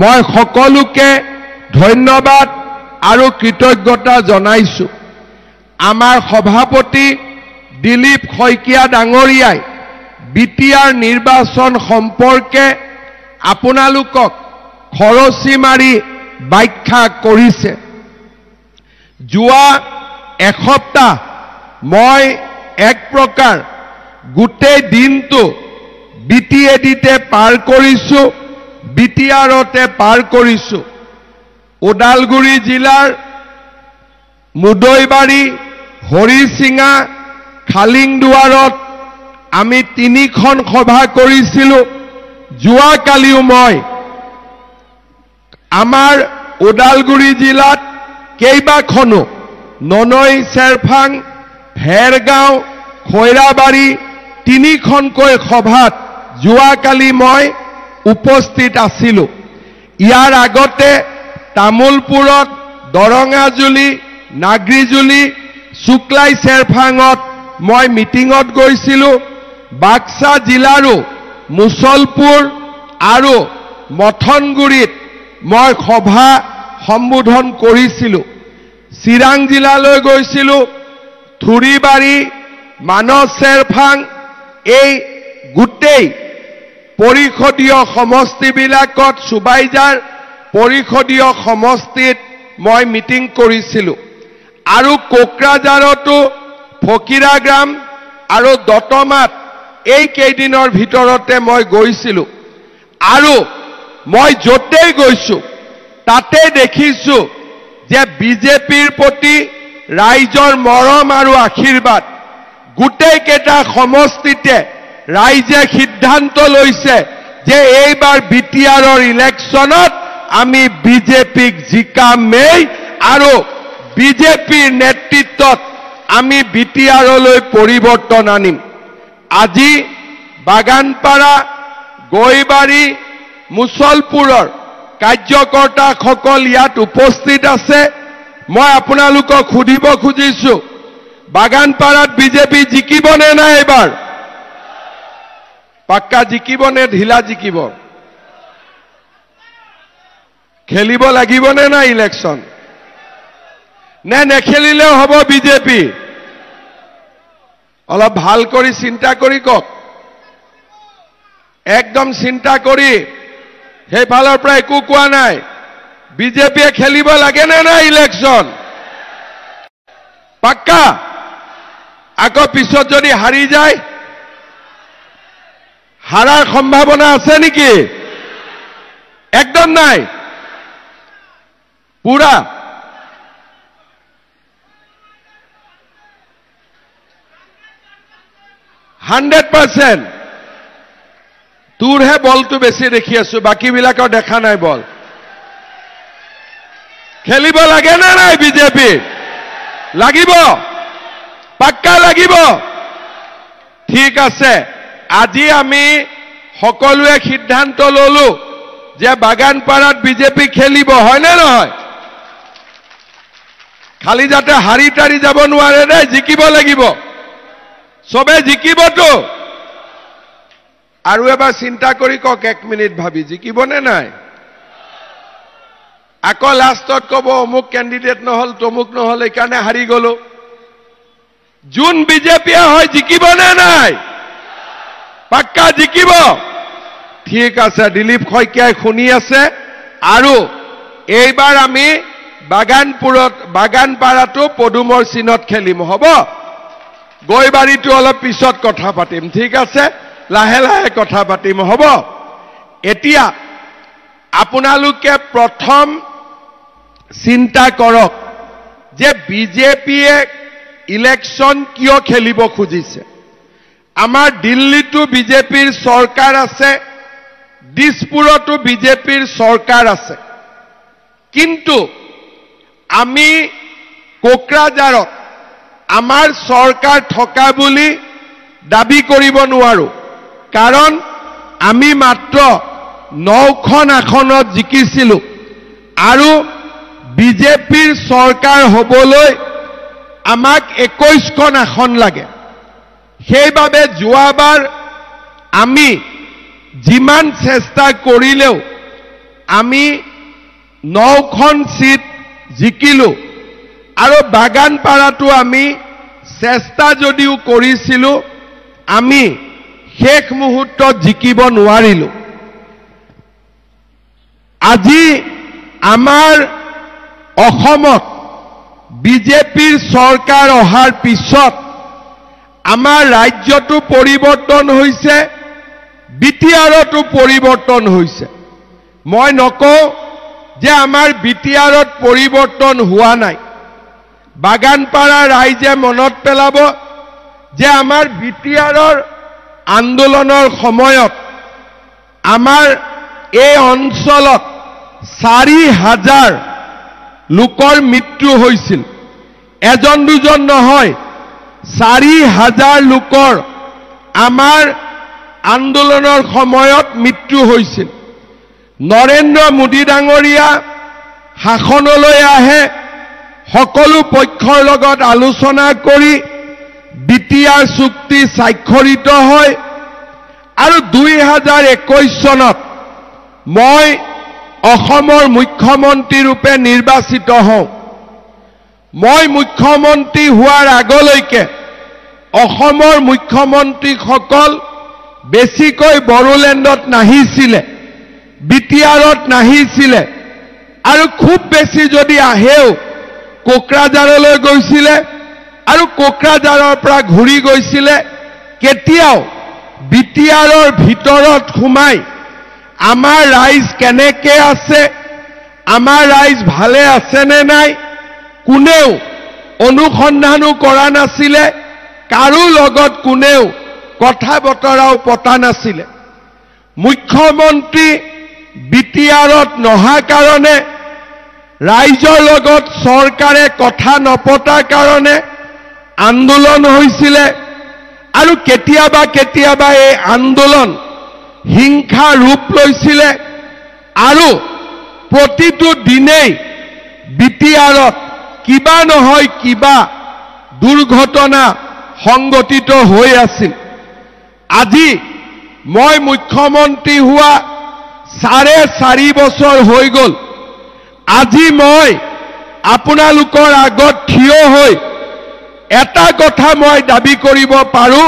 মই সকলোকে ধন্যবাদ আৰু কৃতজ্ঞতা জনাইছো। আমাৰ সভাপতি দিলীপ শইকীয়া ডাঙৰীয়াই বিটিআৰ নিৰ্বাচন সম্পৰ্কে আপোনালোকক খৰচি মাৰি ব্যাখ্যা কৰিছে। যোৱা এসপ্তাহ মই এক প্ৰকাৰ গোটেই দিনটো বিটিএডিতে পাৰ কৰিছো, বিটিআৰতে পাৰ কৰিছো। ওদালগুৰি জিলাৰ মুদৈবাৰী, হৰিচিঙা, খালিংদুৱাৰত আমি 3খন সভা কৰিছিলো। যোৱাকালিও মই আমাৰ ওদালগুৰি জিলাত কেইবাখনো ননৈ, চেৰফাং, ভেৰগাঁও, খৈৰাবাৰী 3খনকৈ সভাত যোৱাকালি মই উপস্থিত আছিলো। ইয়াৰ আগতে তামুলপুৰত, দৰঙাজুলি, নাগ্ৰিজুলি, শুক্লাই, চেৰফাঙত মই মিটিঙত গৈছিলো। বাক্সা জিলাৰো মুছলপুৰ আৰু মথনগুৰিত মই সভা সম্বোধন কৰিছিলো। চিৰাং জিলালৈ গৈছিলো। থুৰিবাৰী, মানস, চেৰফাং এই গোটেই পৰিষদীয় সমষ্টিবিলাকত, সুবাইজাৰ পৰিষদীয় সমষ্টিত মই মিটিং কৰিছিলো। আৰু কোকৰাঝাৰতো ফকিৰাগ্ৰাম আৰু দতমাত এই কেইদিনৰ ভিতৰতে মই গৈছিলো। আৰু মই য'তেই গৈছো তাতে দেখিছো যে বিজেপিৰ প্ৰতি ৰাইজৰ মৰম আৰু আশীৰ্বাদ। গোটেই কেইটা সমষ্টিতে ৰাইজে সিদ্ধান্ত লৈছে যে এইবাৰ বিটিআৰৰ ইলেকশ্যনত আমি বিজেপিক জিকামেই আৰু বিজেপিৰ নেতৃত্বত আমি বিটিআৰলৈ পৰিৱৰ্তন আনিম। আজি বাগানপাৰা, গৈবাৰী, মুছলপুৰৰ কাৰ্যকৰ্তাসকল ইয়াত উপস্থিত আছে। মই আপোনালোকক সুধিব খুজিছো, বাগানপাৰাত বিজেপি জিকিবনে নাই? এবাৰ পাক্কা জিকিব নে ঢিলা জিকিব? খেলিব লাগিবনে নাই ইলেকশ্যন? নে নেখেলিলেও হ'ব বিজেপি? অলপ ভাল কৰি চিন্তা কৰি কওক। একদম চিন্তা কৰি সেইফালৰ পৰা একো কোৱা নাই। বিজেপিয়ে খেলিব লাগে নে নাই ইলেকশ্যন? পাক্কা? আকৌ পিছত যদি হাৰি যায়, হাৰাৰ সম্ভাৱনা আছে নেকি? একদম নাই, পুৰা। %100 তোৰহে বলটো বেছি দেখি আছো, বাকীবিলাকৰ দেখা নাই বল। খেলিব লাগে নে নাই বিজেপি? লাগিব, পাক্কা লাগিব। ঠিক আছে, আজি আমি সকলোৱে সিদ্ধান্ত ললো যে বাগানপাৰাত বিজেপি খেলিব, হয়নে নহয়? খালি যাতে হাৰি তাৰি যাব নোৱাৰে দেই, জিকিব লাগিব। সবে জিকিবতো। আৰু এবাৰ চিন্তা কৰি কওক, 1 মিনিট ভাবি, জিকিবনে নাই? আকৌ লাষ্টত কব অমুক কেণ্ডিডেট নহল, তমুক নহল, এইকাৰণে হাৰি গলো। যোন বিজেপিয়ে হয় জিকিবনে নাই? পাক্কা জিকিব। ঠিক আছে, দিলীপ শইকীয়াই শুনি আছে। আৰু এইবাৰ আমি বাগানপাৰাটো পদুমৰ চিনত খেলিম, হ'ব? গৈবাৰীটো অলপ পিছত কথা পাতিম, ঠিক আছে? লাহে লাহে কথা পাতিম, হ'ব? এতিয়া আপোনালোকে প্ৰথম চিন্তা কৰক যে বিজেপিয়ে ইলেকশ্যন কিয় খেলিব খুজিছে। আমাৰ দিল্লীতো বিজেপিৰ চৰকাৰ আছে, দিছপুৰতো বিজেপিৰ চৰকাৰ আছে। কিন্তু আমি কোকৰাঝাৰত আমাৰ চৰকাৰ থকা বুলি দাবী কৰিব নোৱাৰো। কাৰণ আমি মাত্ৰ 9খন আসনত জিকিছিলো আৰু বিজেপিৰ চৰকাৰ হ'বলৈ আমাক 21খন আসন লাগে সেইবাবে যোৱাবাৰ আমি যিমান চেষ্টা কৰিলেও আমি 9খন সিট জিকিলো আৰু বাগানপাৰাটো আমি চেষ্টা যদিও কৰিছিলো আমি শেষ মুহূৰ্তত জিকিব নোৱাৰিলো আজি আমাৰ অসমত বিজেপিৰ চৰকাৰ অহাৰ পিছত আমাৰ ৰাজ্যটো পৰিৱৰ্তন হৈছে বিটিআৰতো পৰিৱৰ্তন হৈছে মই নকওঁ যে আমাৰ বিটিআৰত পৰিৱৰ্তন হোৱা নাই বাগানপাৰা ৰাইজে মনত পেলাব যে আমাৰ বিটিআৰৰ আন্দোলনৰ সময়ত আমাৰ এই অঞ্চলত 4,000 লোকৰ মৃত্যু হৈছিল এজন দুজন নহয় 4,000 লোকৰ আমাৰ আন্দোলনৰ সময়ত মৃত্যু হৈছিল নৰেন্দ্ৰ মোদী ডাঙৰীয়া শাসনলৈ আহে সকলো পক্ষৰ লগত আলোচনা কৰি বিটিআৰ চুক্তি স্বাক্ষৰিত হয় আৰু 2021 চনত মই অসমৰ মুখ্যমন্ত্ৰী ৰূপে নিৰ্বাচিত হওঁ মই মুখ্যমন্ত্ৰী হোৱাৰ আগলৈকে অসমৰ মুখ্যমন্ত্ৰীসকল বেছিকৈ বড়োলেণ্ডত নাহিছিলে বিটিআৰত নাহিছিলে আৰু খুব বেছি যদি আহেও কোকৰাঝাৰলৈ গৈছিলে আৰু কোকৰাঝাৰৰ পৰা ঘূৰি গৈছিলে কেতিয়াও বিটিআৰৰ ভিতৰত সোমাই আমাৰ ৰাইজ কেনেকৈ আছে আমাৰ ৰাইজ ভালে আছে নে নাই কোনেও অনুসন্ধানো কৰা নাছিলে কাৰো লগত কোনেও কথা বতৰাও পতা নাছিলে মুখ্যমন্ত্ৰী বিটিআৰত নহা কাৰণে ৰাইজৰ লগত চৰকাৰে কথা নপতাৰ কাৰণে আন্দোলন হৈছিলে আৰু কেতিয়াবা কেতিয়াবা এই আন্দোলন হিংসা ৰূপ লৈছিলে আৰু প্ৰতিটো দিনেই বিটিআৰত কিবা নহয় কিবা দুৰ্ঘটনা সংঘটিত হৈ আছিল আজি মই মুখ্যমন্ত্ৰী হোৱা 4.5 বছৰ হৈ গ'ল আজি মই আপোনালোকৰ আগত থিয় হৈ এটা কথা মই দাবী কৰিব পাৰো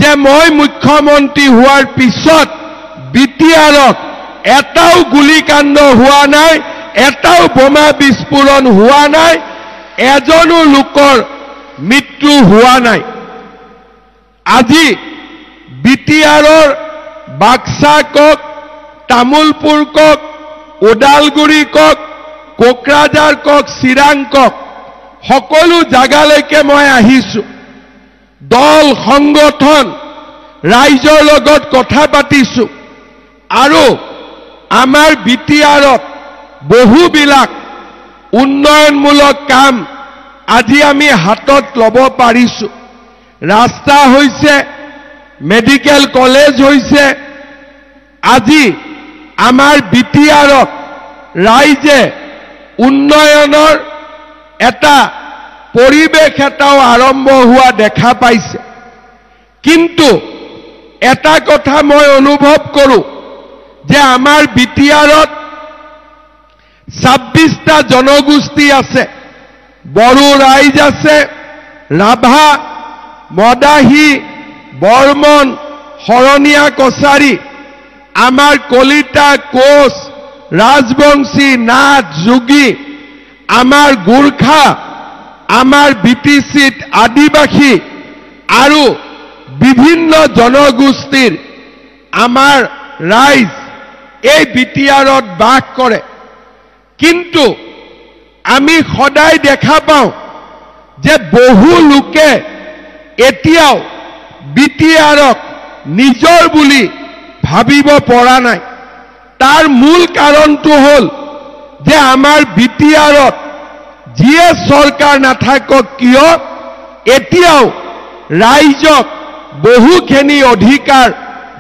যে মই মুখ্যমন্ত্ৰী হোৱাৰ পিছত বিটিআৰত এটাও গুলিকাণ্ড হোৱা নাই এটাও বোমা বিস্ফোৰণ হোৱা নাই এজনো লোকৰ মৃত্যু হোৱা নাই আজি বিটিআৰৰ বাক্সা কক তামুলপুৰ কক ওদালগুৰি কক কোকৰাঝাৰ কক চিৰাং কক সকলো জাগালৈকে মই আহিছো দল সংগঠন ৰাইজৰ লগত কথা পাতিছো আৰু আমাৰ বিটিআৰত বহুবিলাক উন্নয়নমূলক কাম আজি আমি হাতত ল'ব পাৰিছো ৰাস্তা হৈছে মেডিকেল কলেজ হৈছে আজি আমাৰ বিটিআৰত ৰাইজে উন্নয়নৰ এটা পৰিবেশ এটাও আৰম্ভ হোৱা দেখা পাইছে কিন্তু এটা কথা মই অনুভৱ কৰো যে আমাৰ বিটিআৰত 26টা জনগোষ্ঠী আছে বড়ো ৰাইজ আছে ৰাভা মদাহী বৰ্মন শৰণীয়া কছাৰী আমাৰ কলিতা কোচ ৰাজবংশী নাথ যোগী আমাৰ গোৰ্খা আমাৰ বিটিচিত আদিবাসী আৰু বিভিন্ন জনগোষ্ঠীৰ আমাৰ ৰাইজ এই বিটিআৰত বাস কৰে কিন্তু আমি সদায় দেখা পাওঁ যে বহু লোকে এতিয়াও বিটিআৰক নিজৰ বুলি ভাবিব পৰা নাই তাৰ মূল কাৰণটো হ'ল যে আমাৰ বিটিআৰত যিয়ে চৰকাৰ নাথাকক কিয় এতিয়াও ৰাইজক বহুখিনি অধিকাৰ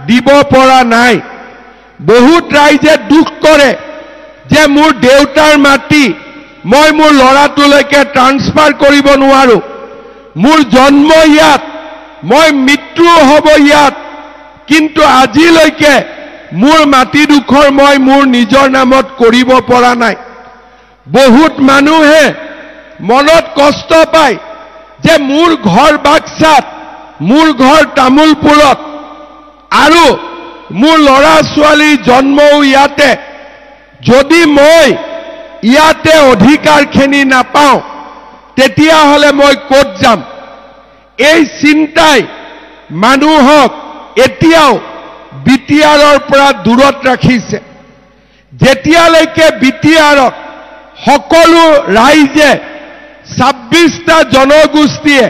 দিব পৰা নাই বহুত ৰাইজে দুখ কৰে যে মোৰ দেউতাৰ মাটি মই মোৰ ল'ৰাটোলৈকে ট্ৰান্সফাৰ কৰিব নোৱাৰো, মোৰ জন্ম ইয়াত, মই মৃত্যু হ'ব ইয়াত, কিন্তু আজিলৈকে মোৰ মাটিডোখৰ মই মোৰ নিজৰ নামত কৰিব পৰা নাই। বহুত মানুহে মনত কষ্ট পায় যে মোৰ ঘৰ বাক্সাত, মোৰ ঘৰ তামোলপুৰত, আৰু মোৰ ল'ৰা ছোৱালীৰ জন্মও ইয়াতে, যদি মই ইয়াতে অধিকাৰখিনি নাপাওঁ তেতিয়াহ'লে মই ক'ত যাম? এই চিন্তাই মানুহক এতিয়াও বিটিআৰৰ পৰা দূৰত ৰাখিছে। যেতিয়ালৈকে বিটিআৰত সকলো ৰাইজে 26টা জনগোষ্ঠীয়ে,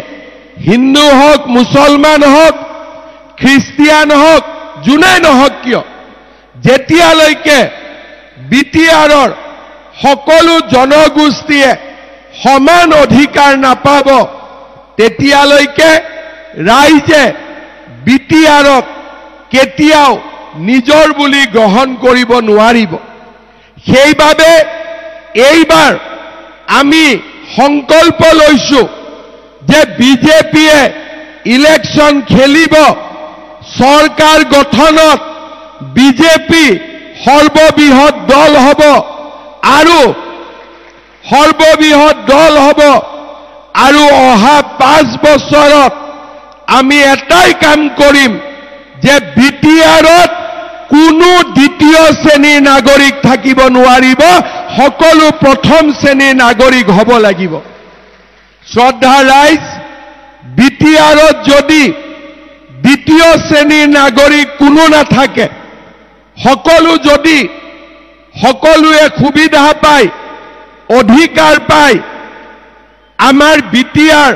হিন্দু হওক, মুছলমান হওক, খ্ৰীষ্টিয়ান হওক, যোনে নহওক কিয়, যেতিয়ালৈকে বিটিআৰৰ সকলো জনগোষ্ঠীয়ে সমান অধিকাৰ নাপাব তেতিয়ালৈকে ৰাইজে বিটিআৰক কেতিয়াও নিজৰ বুলি গ্ৰহণ কৰিব নোৱাৰিব। সেইবাবে এইবাৰ আমি সংকল্প লৈছো যে বিজেপিয়ে ইলেকশ্যন খেলিব, চৰকাৰ গঠনত বিজেপি সৰ্ববৃহৎ দল হ'ব আৰু অহা 5 বছৰত আমি এটাই কাম কৰিম যে বিটিআৰত কোনো দ্বিতীয় শ্ৰেণীৰ নাগৰিক থাকিব নোৱাৰিব, সকলো প্ৰথম শ্ৰেণীৰ নাগৰিক হ'ব লাগিব। শ্ৰদ্ধা ৰাইজ, বিটিআৰত যদি দ্বিতীয় শ্ৰেণীৰ নাগৰিক কোনো নাথাকে, সকলোৱে সুবিধা পায়, অধিকাৰ পায়, আমাৰ বিটিআৰ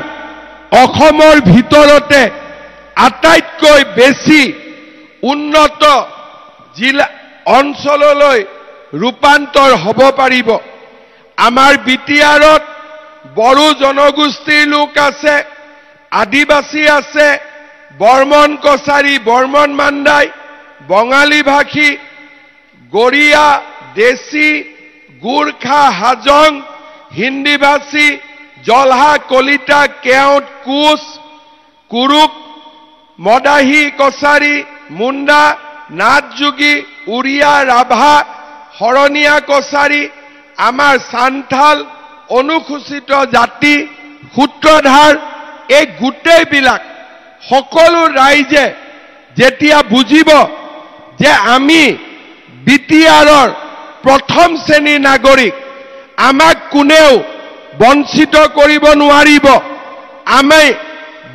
অসমৰ ভিতৰতে আটাইতকৈ বেছি উন্নত জিলা অঞ্চললৈ ৰূপান্তৰ হ'ব পাৰিব। আমাৰ বিটিআৰত বড়ো জনগোষ্ঠীৰ লোক আছে, আদিবাসী আছে, বৰ্মন কছাৰী, বৰ্মন মাণ্ডাই, বঙালী ভাষী, গৰীয়া, দেশী, গোৰ্খা, হাজং, হিন্দী ভাষী, জলহা, কলিতা, কেওট, কোচ, কুৰুক, মদাহী, কছাৰী, মুণ্ডা, নাথযোগী, উৰিয়া, ৰাভা, শৰণীয়া কছাৰী, আমাৰ সান্থাল, অনুসূচিত জাতি, সূত্ৰধাৰ, এই গোটেইবিলাক সকলো ৰাইজে যেতিয়া বুজিব যে আমি বিটিআৰৰ প্ৰথম শ্ৰেণীৰ নাগৰিক, আমাক কোনেও বঞ্চিত কৰিব নোৱাৰিব, আমি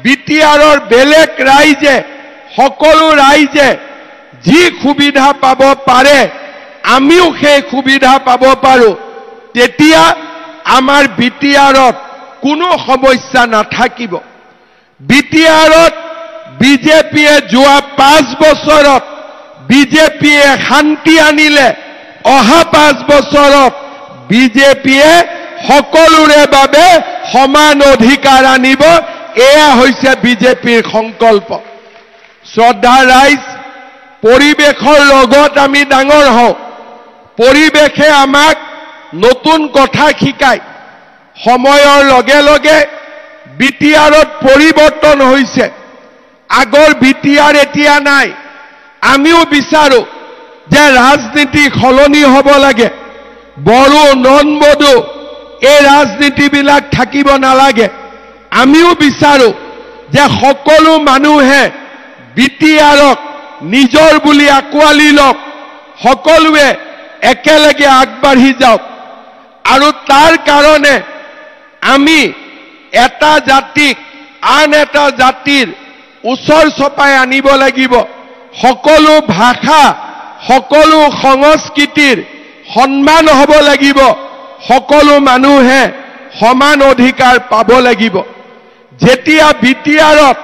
বিটিআৰৰ বেলেগ ৰাইজে, সকলো ৰাইজে যি সুবিধা পাব পাৰে আমিও সেই সুবিধা পাব পাৰোঁ, তেতিয়া আমাৰ বিটিআৰত কোনো সমস্যা নাথাকিব। বিটিআৰত বিজেপিয়ে যোৱা 5 বছৰত বিজেপিয়ে শান্তি আনিলে, অহা 5 বছৰত বিজেপিয়ে সকলোৰে বাবে সমান অধিকাৰ আনিব। এয়া হৈছে বিজেপিৰ সংকল্প। শ্ৰদ্ধা ৰাইজ, পৰিৱেশৰ লগত আমি ডাঙৰ হওঁ, পৰিৱেশে আমাক নতুন কথা শিকায়। সময়ৰ লগে লগে বিটিআৰত পৰিৱৰ্তন হৈছে, আগৰ বিটিআৰ এতিয়া নাই। আমিও বিচাৰো যে ৰাজনীতি সলনি হ'ব লাগে, বড়ো, নন বড়ো এই ৰাজনীতিবিলাক থাকিব নালাগে। আমিও বিচাৰো যে সকলো মানুহে বিটিআৰক নিজৰ বুলি আঁকোৱালি লওক, সকলোৱে একেলগে আগবাঢ়ি যাওক। আৰু তাৰ কাৰণে আমি এটা জাতিক আন এটা জাতিৰ ওচৰ চপাই আনিব লাগিব। সকলো ভাষা, সকলো সংস্কৃতিৰ সন্মান হ'ব লাগিব, সকলো মানুহে সমান অধিকাৰ পাব লাগিব। যেতিয়া বিটিআৰত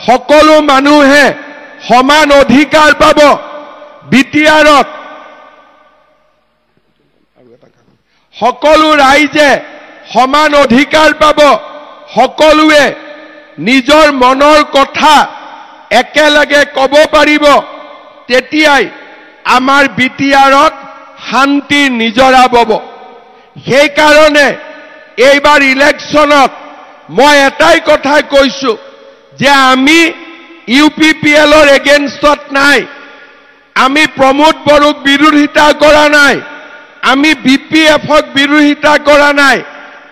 সকলো মানুহে সমান অধিকাৰ পাব, বিটিআৰত সকলো ৰাইজে সমান অধিকাৰ পাব, সকলোৱে নিজৰ মনৰ কথা একেলগে ক'ব পাৰিব, তেতিয়াই আমাৰ বিটিআৰত শান্তিৰ নিজৰা বব সেইকাৰণে এইবাৰ ইলেকশ্যনত মই এটাই কথা কৈছো যে আমি ইউপিপিএলৰ এগেইনষ্টত নাই আমি প্ৰমোদ বড়োক বিৰোধিতা কৰা নাই আমি বিপিএফক বিৰোধিতা কৰা নাই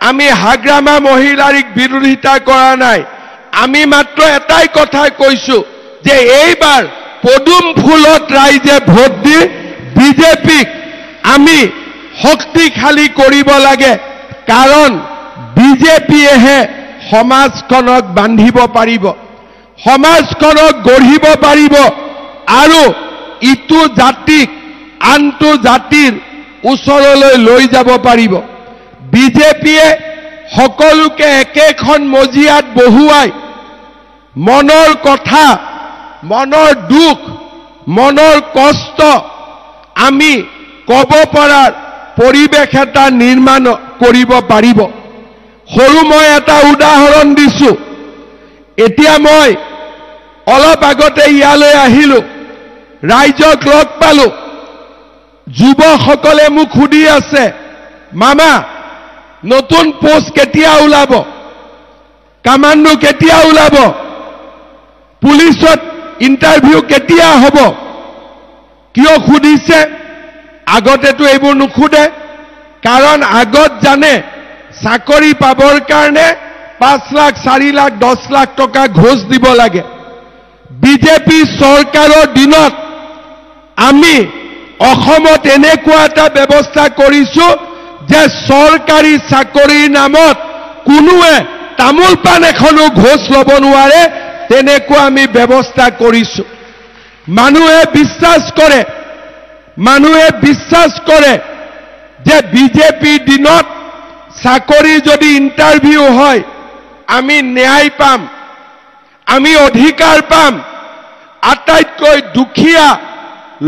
আমি হাগ্ৰামা মহিলাৰিক বিৰোধিতা কৰা নাই আমি মাত্ৰ এটাই কথা কৈছো যে এইবাৰ পদুম ফুলত ৰাইজে ভোট দি বিজেপিক আমি শক্তিশালী কৰিব লাগে কাৰণ বিজেপিয়েহে সমাজখনক বান্ধিব পাৰিব সমাজখনক গঢ়িব পাৰিব আৰু ইটো জাতিক আনটো জাতিৰ ওচৰলৈ লৈ যাব পাৰিব বিজেপিয়ে সকলোকে একেখন মজিয়াত বহুৱাই মনৰ কথা মনৰ দুখ মনৰ কষ্ট আমি ক'ব পৰাৰ পৰিৱেশ এটা নিৰ্মাণ কৰিব পাৰিব সৰু মই এটা উদাহৰণ দিছো এতিয়া মই অলপ আগতে ইয়ালৈ আহিলো ৰাইজক লগ পালো যুৱকসকলে মোক সুধি আছে মামা নতুন পোষ্ট কেতিয়া ওলাব কামাণ্ডো কেতিয়া ওলাব পুলিচত ইন্টাৰভিউ কেতিয়া হ'ব কিয় সুধিছে আগতেতো এইবোৰ নুখুধে কাৰণ আগত জানে চাকৰি পাবৰ কাৰণে 5 লাখ 4 লাখ 10 লাখ টকা ঘোষ দিব লাগে বিজেপি চৰকাৰৰ দিনত আমি অসমত এনেকুৱা এটা ব্যৱস্থা কৰিছো যে চৰকাৰী চাকৰিৰ নামত কোনোৱে তামোল পাণ এখনো ঘোষ ল'ব নোৱাৰে তেনেকুৱা আমি ব্যৱস্থা কৰিছো মানুহে বিশ্বাস কৰে যে বিজেপিৰ দিনত চাকৰি যদি ইন্টাৰভিউ হয় আমি ন্যায় পাম আমি অধিকাৰ পাম আটাইতকৈ দুখীয়া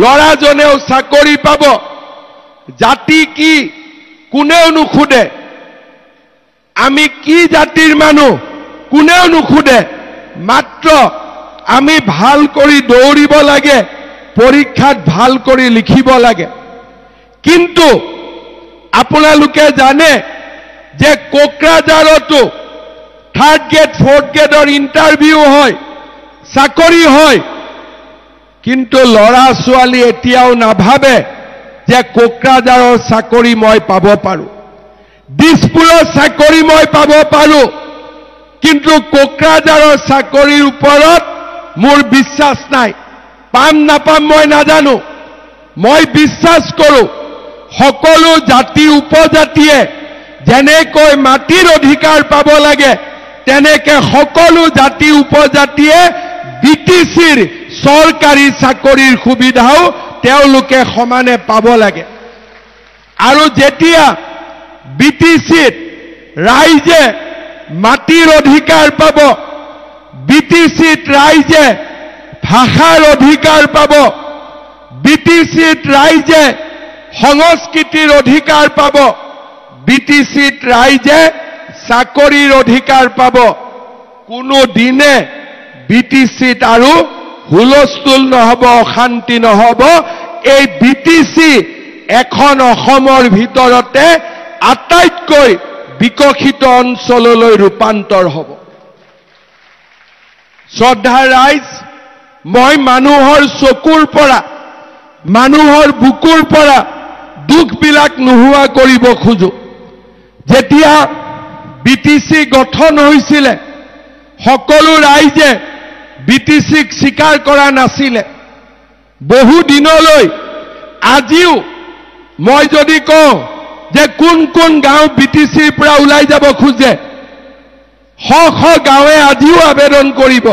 লৰাজনেও চাকৰি পাব জাতি কি কোনেও নুখুধে আমি কি জাতিৰ মানুহ কোনেও নুখুধে মাত্ৰ আমি ভাল কৰি দৌৰিব লাগে পৰীক্ষাত ভাল কৰি লিখিব লাগে কিন্তু আপোনালোকে জানে যে কোকৰাঝাৰতো 3rd গ্ৰেড 4th গ্ৰেডৰ ইন্টাৰভিউ হয় চাকৰি হয় কিন্তু লৰা ছোৱালী এতিয়াও নাভাবে যে কোকৰাঝাৰৰ চাকৰি মই পাব পাৰো দিছপুৰৰ চাকৰি মই পাব পাৰো কিন্তু কোকৰাঝাৰৰ চাকৰিৰ ওপৰত মোৰ বিশ্বাস নাই পাম নাপাম মই নাজানো মই বিশ্বাস কৰো সকলো জাতি উপজাতিয়ে যেনেকৈ মাটিৰ অধিকাৰ পাব লাগে তেনেকে সকলো জাতি উপজাতিয়ে বিটিচিৰ চৰকাৰী চাকৰিৰ সুবিধাও তেওঁলোকে সমানে পাব লাগে আৰু যেতিয়া বিটিচিত ৰাইজে মাটিৰ অধিকাৰ পাব বিটিচিত ৰাইজে ভাষাৰ অধিকাৰ পাব বিটিচিত ৰাইজে সংস্কৃতিৰ অধিকাৰ পাব বিটিচিত ৰাইজে চাকৰিৰ অধিকাৰ পাব কোনো দিনে বিটিচিত আৰু হুলস্থুল নহব অশান্তি নহব এই বিটিচি এখন অসমৰ ভিতৰতে আটাইতকৈ বিকশিত অঞ্চললৈ ৰূপান্তৰ হ'ব শ্ৰদ্ধাৰ ৰাইজ মই মানুহৰ চকুৰ পৰা মানুহৰ বুকুৰ পৰা দুখবিলাক নোহোৱা কৰিব খোজো যেতিয়া বিটিচি গঠন হৈছিল সকলো ৰাইজে বিটিচিক স্বীকাৰ কৰা নাছিল বহু দিনলৈ আজিও মই যদি কওঁ যে কোন কোন গাঁও বিটিচিৰ পৰা ওলাই যাব খোজে শ গাঁৱে আজিও আবেদন কৰিব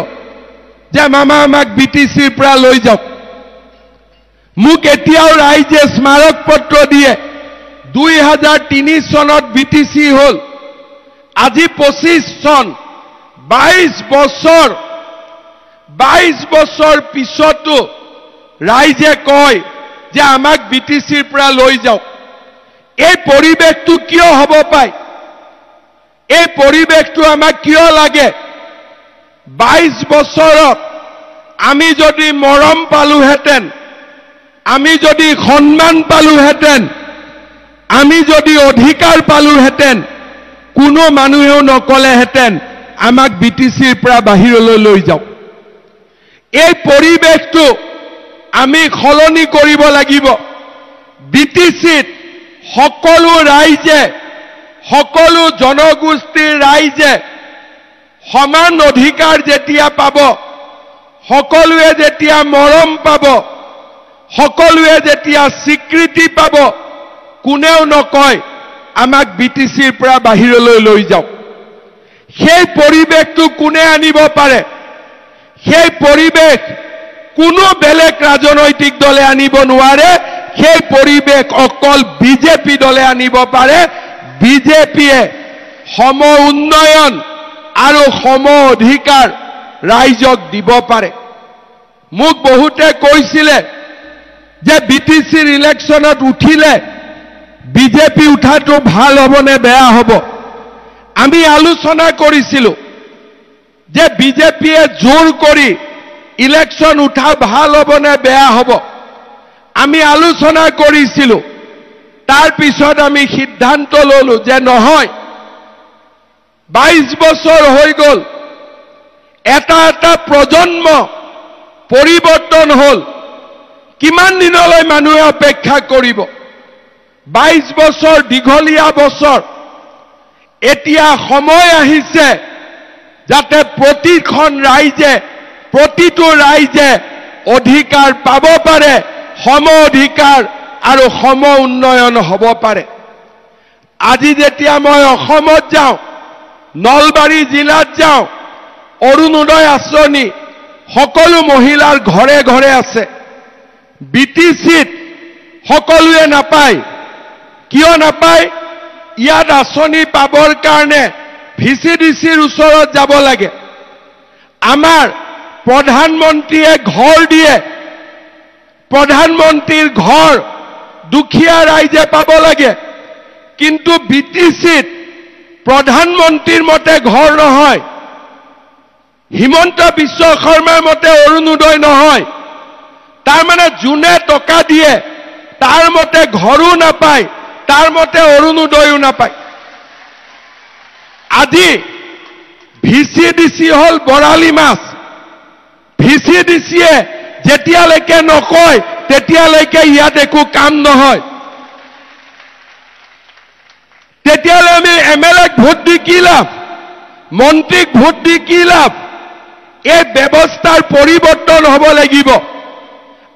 যে মামা আমাক বিটিচিৰ পৰা লৈ যাওক মোক এতিয়াও ৰাইজে স্মাৰক পত্ৰ দিয়ে 2003 চনত বিটিচি হল আজি 25 চন 22 বছৰ পিছতো ৰাইজে কয় যে আমাক বিটিচিৰ পৰা লৈ যাওক এই পৰিৱেশটো কিয় হ'ব পায় এই পৰিৱেশটো আমাক কিয় লাগে 22 বছৰত আমি যদি মৰম পালোহেঁতেন আমি যদি সন্মান পালোহেঁতেন, আমি যদি অধিকাৰ পালোহেঁতেন, কোনো মানুহেও নকলেহেঁতেন আমাক বিটিচিৰ পৰা বাহিৰলৈ লৈ যাওক। এই পৰিৱেশটো আমি সলনি কৰিব লাগিব। বিটিচিত সকলো ৰাইজে, সকলো জনগোষ্ঠীৰ ৰাইজে সমান অধিকাৰ যেতিয়া পাব, সকলোৱে যেতিয়া মৰম পাব, সকলোৱে যেতিয়া স্বীকৃতি পাব, কোনেও নকয় আমাক বিটিচিৰ পৰা বাহিৰলৈ লৈ যাওক। সেই পৰিৱেশটো কোনে আনিব পাৰে? সেই পৰিৱেশ কোনো বেলেগ ৰাজনৈতিক দলে আনিব নোৱাৰে। সেই পৰিৱেশ অকল বিজেপি দলে আনিব পাৰে। বিজেপিয়ে সম উন্নয়ন আৰু সম অধিকাৰ ৰাইজক দিব পাৰে। মোক বহুতে কৈছিলে যে বিটিচিৰ ইলেকশ্যনত উঠিলে বিজেপি উঠাটো ভাল হ'বনে বেয়া হ'ব। আমি আলোচনা কৰিছিলোঁ যে বিজেপিয়ে জোৰ কৰি ইলেকশ্যন উঠা ভাল হ'বনে বেয়া হ'ব। আমি আলোচনা কৰিছিলোঁ। তাৰ পিছত আমি সিদ্ধান্ত ললো যে নহয়, 22 বছৰ হৈ গ'ল, এটা এটা প্ৰজন্ম পৰিৱৰ্তন হ'ল। কিমান দিনলৈ মানুহে অপেক্ষা কৰিব? 22 বছৰ দীঘলীয়া বছৰ। এতিয়া সময় আহিছে যাতে প্ৰতিখন ৰাইজে, প্ৰতিটো ৰাইজে অধিকাৰ পাব পাৰে, সম অধিকাৰ আৰু সম উন্নয়ন হ'ব পাৰে। আজি যেতিয়া মই অসমত যাওঁ, নলবাৰী জিলাত যাওঁ, অৰুণোদয় আঁচনি সকলো মহিলাৰ ঘৰে ঘৰে আছে। বিটিচিত সকলোৱে নাপায়। কিয় নাপায়? ইয়াত আঁচনি পাবৰ কাৰণে ভিচিডিচিৰ ওচৰত যাব লাগে। আমাৰ প্ৰধানমন্ত্ৰীয়ে ঘৰ দিয়ে। প্ৰধানমন্ত্ৰীৰ ঘৰ দুখীয়া ৰাইজে পাব লাগে। কিন্তু বিটিচিত প্ৰধানমন্ত্ৰীৰ মতে ঘৰ নহয়, হিমন্ত বিশ্ব শৰ্মাৰ মতে অৰুণোদয় নহয়। তাৰমানে যোনে টকা দিয়ে তাৰ মতে ঘৰো নাপায়, তাৰ মতে অৰুণোদয়ো নাপায়। আজি ভিচিডিচি হ'ল বৰালি মাছ। ভিচিডিচিয়ে যেতিয়ালৈকে নকয় তেতিয়ালৈকে ইয়াত একো কাম নহয়। তেতিয়ালৈ আমি এমএলএক ভোট দি কি লাভ? মন্ত্ৰীক ভোট দি কি লাভ? এই ব্যৱস্থাৰ পৰিৱৰ্তন হ'ব লাগিব।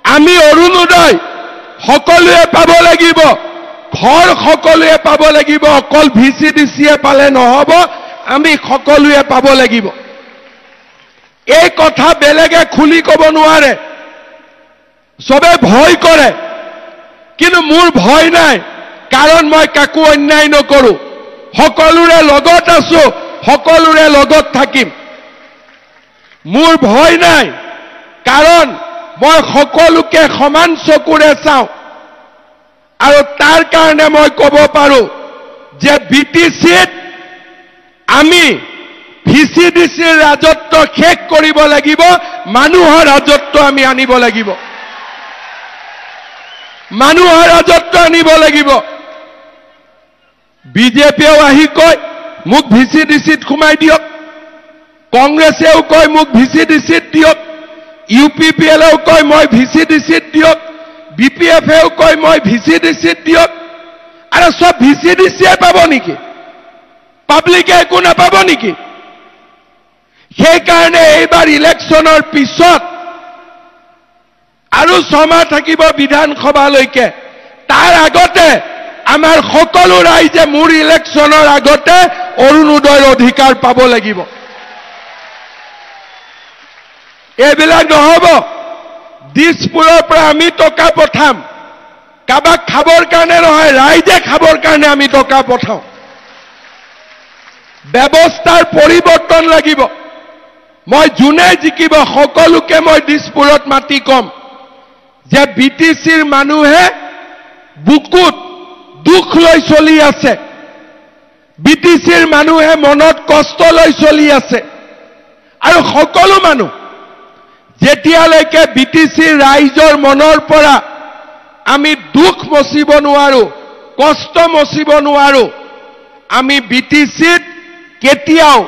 আমি অৰুণোদয় সকলোৱে পাব লাগিব, ঘৰ সকলোৱে পাব লাগিব। অকল ভিচিডিচিয়ে পালে নহ'ব, আমি সকলোৱে পাব লাগিব। এই কথা বেলেগে খুলি ক'ব নোৱাৰে। চবে ভয় কৰে, কিন্তু মোৰ ভয় নাই, কাৰণ মই কাকো অন্যায় নকৰো। সকলোৰে লগত আছো, সকলোৰে লগত থাকিম। মোৰ ভয় নাই, কাৰণ মই সকলোকে সমান চকুৰে চাওঁ। আৰু তাৰ কাৰণে মই ক'ব পাৰো যে বিটিচিত আমি ভিচিডিচিৰ ৰাজত্ব শেষ কৰিব লাগিব, মানুহৰ ৰাজত্ব আমি আনিব লাগিব। মানুহৰ ৰাজত্ব আনিব লাগিব। বিজেপিয়েও আহি কয় মোক ভিচিডিচিত সোমাই দিয়ক, কংগ্ৰেছেও কয় মোক ভিচিডিচিত দিয়ক, ইউপিপিএলেও কয় মই ভিচিডিচিত দিয়ক, বিপিএফেও কয় মই ভিচিডিচিত দিয়ক। আৰু সব ভিচিডিচিয়ে পাব নেকি? পাব্লিকে একো নাপাব নেকি? সেইকাৰণে এইবাৰ ইলেকশ্যনৰ পিছত আৰু 6 মাহ থাকিব বিধানসভালৈকে। তাৰ আগতে আমাৰ সকলো ৰাইজে মোৰ ইলেকশ্যনৰ আগতে অৰুণোদয়ৰ অধিকাৰ পাব লাগিব। এইবিলাক নহ'ব। দিছপুৰৰ পৰা আমি টকা পঠাম, কাবাক খাবৰ কাৰণে নহয়, ৰাইজে খাবৰ কাৰণে আমি টকা পঠাওঁ। ব্যৱস্থাৰ পৰিৱৰ্তন লাগিব। মই যোনে জিকিব সকলোকে মই দিছপুৰত মাতি কম যে বিটিচিৰ মানুহে বুকুত দুখ লৈ চলি আছে, বিটিচিৰ মানুহে মনত কষ্ট লৈ চলি আছে। আৰু সকলো মানুহ যেতিয়ালৈকে বিটিচিৰ ৰাইজৰ মনৰ পৰা আমি দুখ মচিব নোৱাৰো, কষ্ট মচিব নোৱাৰো, আমি বিটিচিত কেতিয়াও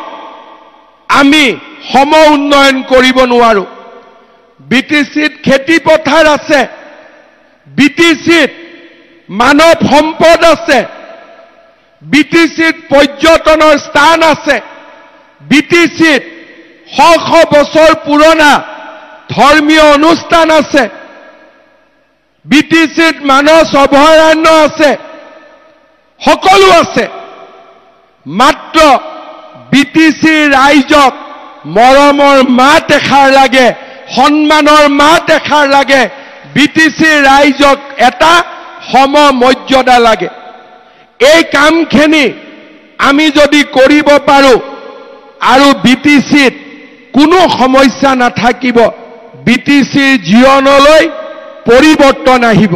আমি সম উন্নয়ন কৰিব নোৱাৰো। বিটিচিত খেতি পথাৰ আছে, বিটিচিত মানৱ সম্পদ আছে, বিটিচিত পৰ্যটনৰ স্থান আছে, বিটিচিত শ শ বছৰ পুৰণা ধৰ্মীয় অনুষ্ঠান আছে, বিটিচিত মানস অভয়াৰণ্য আছে, সকলো আছে। মাত্ৰ বিটিচি ৰাইজক মৰমৰ মাত এষাৰ লাগে, সন্মানৰ মাত এষাৰ লাগে, বিটিচি ৰাইজক এটা সমমৰ্যাদা লাগে। এই কামখিনি আমি যদি কৰিব পাৰো আৰু বিটিচিত কোনো সমস্যা নাথাকিব, বিটিচিৰ জীৱনলৈ পৰিৱৰ্তন আহিব।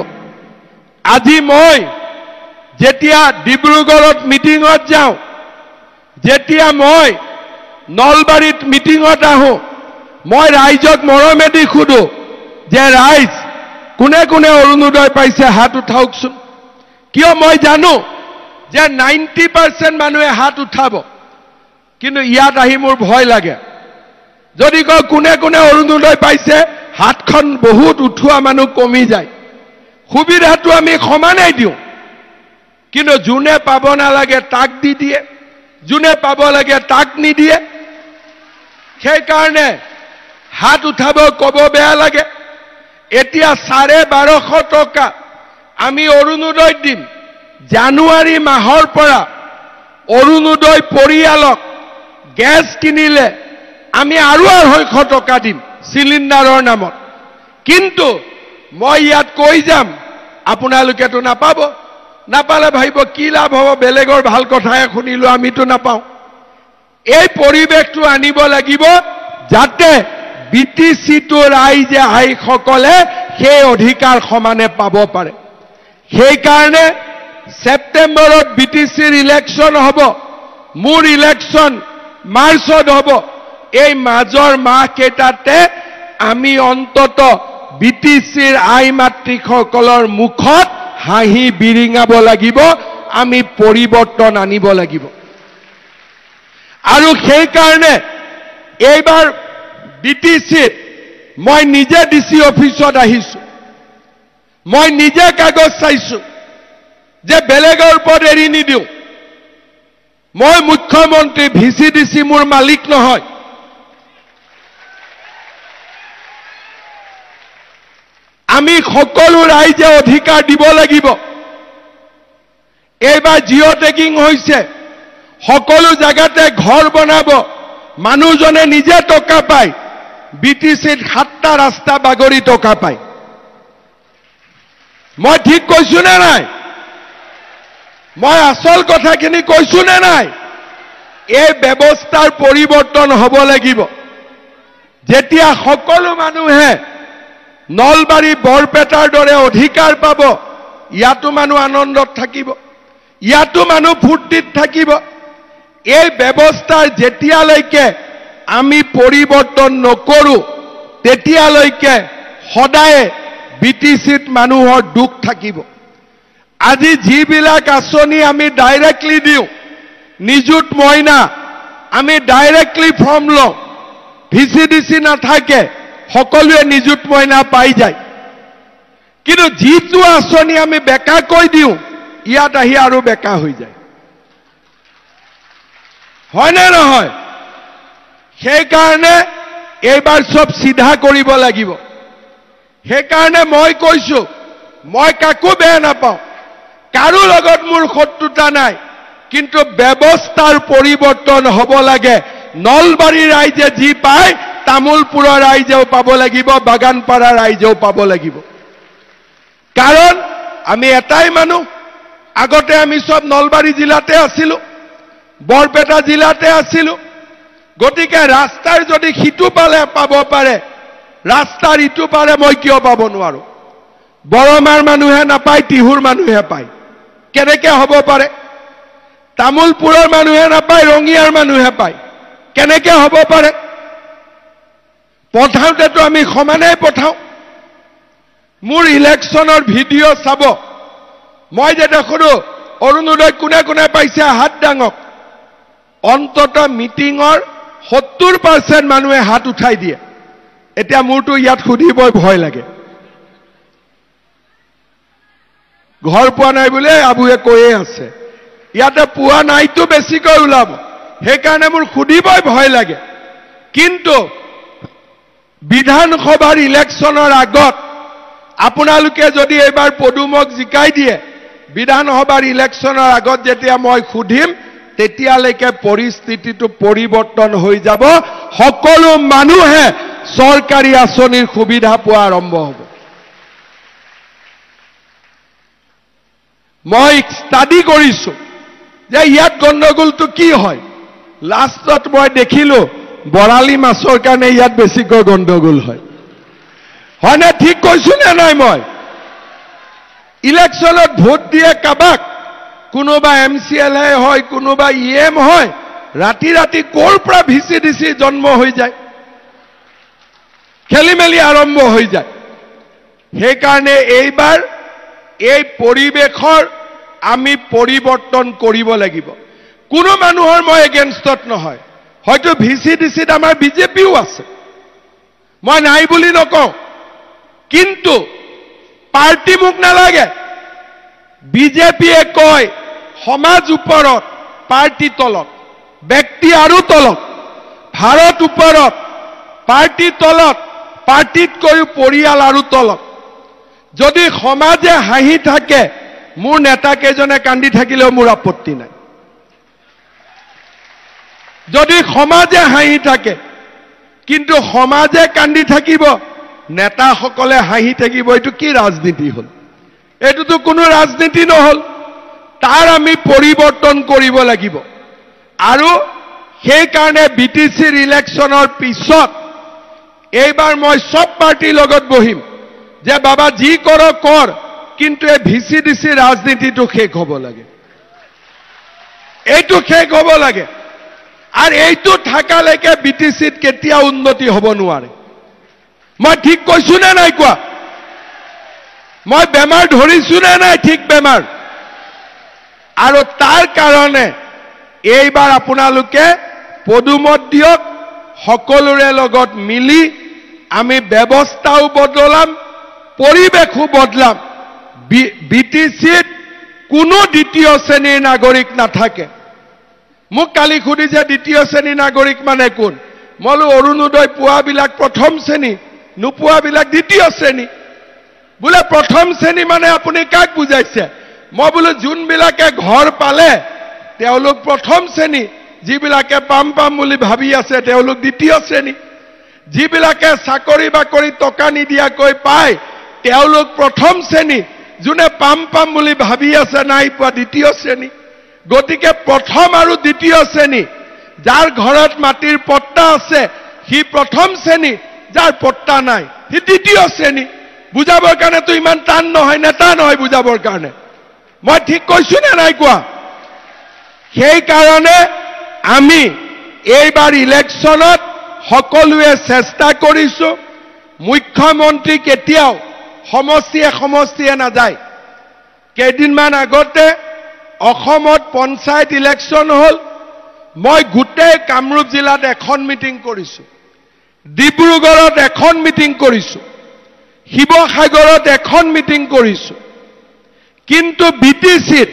আজি মই যেতিয়া ডিব্ৰুগড়ত মিটিঙত যাওঁ, যেতিয়া মই নলবাৰীত মিটিঙত আহোঁ, মই ৰাইজক মৰমেদি সোধো যে ৰাইজ কোনে কোনে অৰুণোদয় পাইছে হাত উঠাওকচোন। কিয় মই জানো যে 90% মানুহে হাত উঠাব, কিন্তু ইয়াত আহি মোৰ ভয় লাগে। যদি কয় কোনে কোনে অৰুণোদয় পাইছে, হাতখন বহুত উঠোৱা মানুহ কমি যায়। সুবিধাটো আমি সমানেই দিওঁ, কিন্তু যোনে পাব নালাগে তাক দি দিয়ে, যোনে পাব লাগে তাক নিদিয়ে। সেইকাৰণে হাত উঠাব ক'ব বেয়া লাগে। এতিয়া 1250 টকা আমি অৰুণোদয় দিম। জানুৱাৰী মাহৰ পৰা অৰুণোদয় পৰিয়ালক গেছ কিনিলে আমি আৰু 250 টকা দিম চিলিণ্ডাৰৰ নামত। কিন্তু মই ইয়াত কৈ যাম, আপোনালোকেতো নাপাব। নাপালে ভাবিব কি লাভ হ'ব, বেলেগৰ ভাল কথাহে শুনিলো, আমিতো নাপাওঁ। এই পৰিৱেশটো আনিব লাগিব যাতে বিটিচিটো ৰাইজে আইসকলে সেই অধিকাৰ সমানে পাব পাৰে। সেইকাৰণে ছেপ্টেম্বৰত বিটিচিৰ ইলেকশ্যন হ'ব, মোৰ ইলেকশ্যন মাৰ্চত হ'ব। এই মাজৰ মাহকেইটাতে আমি অন্তত বিটিচিৰ আই মাতৃসকলৰ মুখত হাঁহি বিৰিঙাব লাগিব, আমি পৰিৱৰ্তন আনিব লাগিব। আৰু সেইকাৰণে এইবাৰ বিটিচিত মই নিজে ডিচি অফিচত আহিছো, মই নিজে কাগজ চাইছো যে বেলেগৰ ওপৰত এৰি নিদিওঁ। মই মুখ্যমন্ত্ৰী, ভিচিডিচি মোৰ মালিক নহয়। আমি সকলো ৰাইজে অধিকাৰ দিব লাগিব। এইবাৰ জিঅ' টেগিং হৈছে, সকলো জায়গাতে ঘৰ বনাব, মানুহজনে নিজে টকা পায়। বিটিচিত 7টা ৰাস্তা বাগৰি টকা পায়। মই ঠিক কৈছো নে নাই? মই আচল কথাখিনি কৈছো নে নাই? এই ব্যৱস্থাৰ পৰিৱৰ্তন হ'ব লাগিব। যেতিয়া সকলো মানুহে নলবাৰী বৰপেটাৰ দৰে অধিকাৰ পাব, ইয়াতো মানুহ আনন্দত থাকিব, ইয়াতো মানুহ ফূৰ্তিত থাকিব। এই ব্যৱস্থাৰ যেতিয়ালৈকে আমি পৰিৱৰ্তন নকৰো, তেতিয়ালৈকে সদায় বিটিচিত মানুহৰ দুখ থাকিব। আজি যিবিলাক আঁচনি আমি ডাইৰেক্টলি দিওঁ, নিযুত মইনা আমি ডাইৰেক্টলি ফৰ্ম লওঁ, ভিচিডিচি নাথাকে, সকলোৱে নিযুত মইনা পাই যায়। কিন্তু যিটো আঁচনি আমি বেকাকৈ দিওঁ, ইয়াত আহি আৰু বেকা হৈ যায়। হয়নে নহয়? সেইকাৰণে এইবাৰ চব চিধা কৰিব লাগিব। সেইকাৰণে মই কৈছো, মই কাকো বেয়া নাপাওঁ, কাৰো লগত মোৰ শত্ৰুতা নাই, কিন্তু ব্যৱস্থাৰ পৰিৱৰ্তন হ'ব লাগে। নলবাৰী ৰাইজে যি পায়, তামোলপুৰৰ ৰাইজেও পাব লাগিব, বাগানপাৰা ৰাইজেও পাব লাগিব। কাৰণ আমি এটাই মানুহ। আগতে আমি সব নলবাৰী জিলাতে আছিলো, বৰপেটা জিলাতে আছিলো। গতিকে ৰাস্তাৰ যদি সিটো পালে পাব পাৰে, ৰাস্তাৰ ইটো পাৰে মই কিয় পাব নোৱাৰো? বৰমাৰ মানুহে নাপায়, টিহুৰ মানুহে পায়। কেনেকে হ'ব পাৰে? তামোলপুৰৰ মানুহে নাপায়, ৰঙিয়াৰ মানুহে পায়। কেনেকে হ'ব পাৰে? পঠাওঁতেতো আমি সমানেই পঠাওঁ। মোৰ ইলেকশ্যনৰ ভিডিঅ' চাব মই যে দেখো অৰুণোদয় কোনে কোনে পাইছে হাত ডাঙক অন্তত মিটিঙৰ 70% মানুহে হাত উঠাই দিয়ে এতিয়া মোৰটো ইয়াত খুদিবই ভয় লাগে ঘৰ পোৱা নাই বুলে আবুয়ে কৈয়ে আছে ইয়াতে পোৱা নাইতো বেছিকৈ ওলাব সেইকাৰণে মোৰ খুদিবই ভয় লাগে কিন্তু বিধানসভাৰ ইলেকশ্যনৰ আগত আপোনালোকে যদি এবাৰ পদুমক জিকাই দিয়ে বিধানসভাৰ ইলেকশ্যনৰ আগত যেতিয়া মই খুদিম তেতিয়ালৈকে পৰিস্থিতিটো পৰিৱৰ্তন হৈ যাব সকলো মানুহে চৰকাৰী আঁচনিৰ সুবিধা পোৱা আৰম্ভ হ'ব মই ষ্টাডি কৰিছো যে ইয়াত গণ্ডগোলটো কি হয় লাষ্টত মই দেখিলো বৰালি মাছৰ কাৰণে ইয়াত বেছিকৈ গণ্ডগোল হয় হয়নে ঠিক কৈছো নে নাই মই ইলেকশ্যনত ভোট দিয়ে কাবাক কোনোবা এমচিএল হয় কোনোবা ইএম হয় ৰাতি ৰাতি কোৰ পৰা ভিচিডিসি জন্ম হৈ যায় খেলিমেলি আৰম্ভ হৈ যায় সেইকাৰণে এইবাৰ এই পৰিবেশৰ আমি পৰিৱৰ্তন কৰিব লাগিব কোনো মানুহৰ মই এগেইনষ্টত নহয় হয়তো ভিচিডিসিত আমাৰ বিজেপিও আছে মই নাই বুলি নকওঁ কিন্তু পাৰ্টি মোক নালাগে বিজেপিয়ে কয় সমাজ ওপৰত পাৰ্টি তলত ব্যক্তি আৰু তলত ভাৰত ওপৰত পাৰ্টি তলত পাৰ্টিতকৈ পৰিয়াল আৰু তলত যদি সমাজে হাঁহি থাকে মোৰ নেতা কেজনে কান্দি থাকিলেও মোৰ আপত্তি নাই যদি সমাজে হাঁহি থাকে কিন্তু সমাজে কান্দি থাকিব নেতাসকলে হাঁহি থাকিব এটো কি ৰাজনীতি হল এটোতো কোনো ৰাজনীতি নহল তাৰ আমি পৰিৱৰ্তন কৰিব লাগিব আৰু সেই কাৰণে বিটিসিৰ ইলেকশ্যনৰ পিছত এইবাৰ মই সব পাৰ্টিৰ লগত বহিম যে বাবা যি কৰ কৰ কিন্তু এই ভিচিডিসি ৰাজনীতিটো শেষ হ'ব লাগে এইটো শেষ হ'ব লাগে আৰু এইটো থাকালৈকে বিটিসিত কেতিয়া উন্নতি হ'ব নোৱাৰে মই ঠিক কৈছো নে নাই কোৱা মই বেমাৰ ধৰিছো নে নাই ঠিক বেমাৰ আৰু তাৰ কাৰণে এইবাৰ আপোনালোকে পদুমত দিয়ক সকলোৰে লগত মিলি আমি ব্যৱস্থাও বদলাম পৰিবেশো বদলাম বিটিসিত কোনো দ্বিতীয় শ্ৰেণীৰ নাগৰিক নাথাকে মোক কালি খুদিছে দ্বিতীয় শ্ৰেণীৰ নাগৰিক মানে কোন মলো অৰুণোদয় পোৱাবিলাক প্ৰথম শ্ৰেণী নোপোৱাবিলাক দ্বিতীয় শ্ৰেণী বোলে প্ৰথম শ্ৰেণী মানে আপুনি কাক বুজাইছে মই বোলো যোনবিলাকে ঘৰ পালে তেওঁলোক প্ৰথম শ্ৰেণী যিবিলাকে পাম পাম বুলি ভাবি আছে তেওঁলোক দ্বিতীয় শ্ৰেণী যিবিলাকে চাকৰি বাকৰি টকা নিদিয়াকৈ পায় তেওঁলোক প্ৰথম শ্ৰেণী যোনে পাম পাম বুলি ভাবি আছে নাই পোৱা দ্বিতীয় শ্ৰেণী গতিকে প্ৰথম আৰু দ্বিতীয় শ্ৰেণী যাৰ ঘৰত মাটিৰ পট্টা আছে সি প্ৰথম শ্ৰেণী যাৰ পট্টা নাই সি দ্বিতীয় শ্ৰেণী বুজাবৰ কাৰণে তো ইমান টান নহয় নেতা নহয় বুজাবৰ কাৰণে মই ঠিক কৈছো নে নাই কোৱা সেই কাৰণে আমি এইবাৰ ইলেকশ্যনত সকলোৱে চেষ্টা কৰিছো মুখ্যমন্ত্ৰী কেতিয়াও সমষ্টিয়ে নাযায় কেইদিনমান আগতে অসমত পঞ্চায়ত ইলেকশ্যন হল মই গোটেই কামৰূপ জিলাত এখন মিটিং কৰিছো ডিব্ৰুগড়ত এখন মিটিং কৰিছো শিৱসাগৰত এখন মিটিং কৰিছো কিন্তু বিটিসিত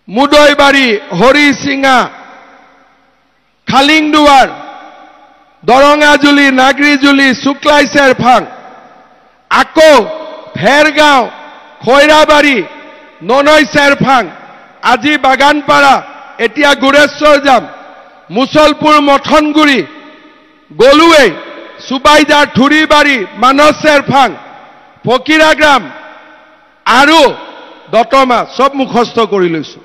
মুদৈবাৰী হৰিচিঙা খালিংদুৱাৰ দৰঙাজুলি নাগৰিজুলি শুক্লাই চেৰফাং আকৌ ভেৰগাঁও খৈৰাবাৰী ননৈ চেৰফাং আজি বাগানপাৰা এতিয়া গুৰেশ্বৰ যাম মুছলপুৰ মথনগুৰি গলুৱে সুবাইজাৰ থুৰিবাৰী মানস চেৰফাং ফকিৰাগ্ৰাম আৰু দতমা সব মুখস্থ কৰি লৈছো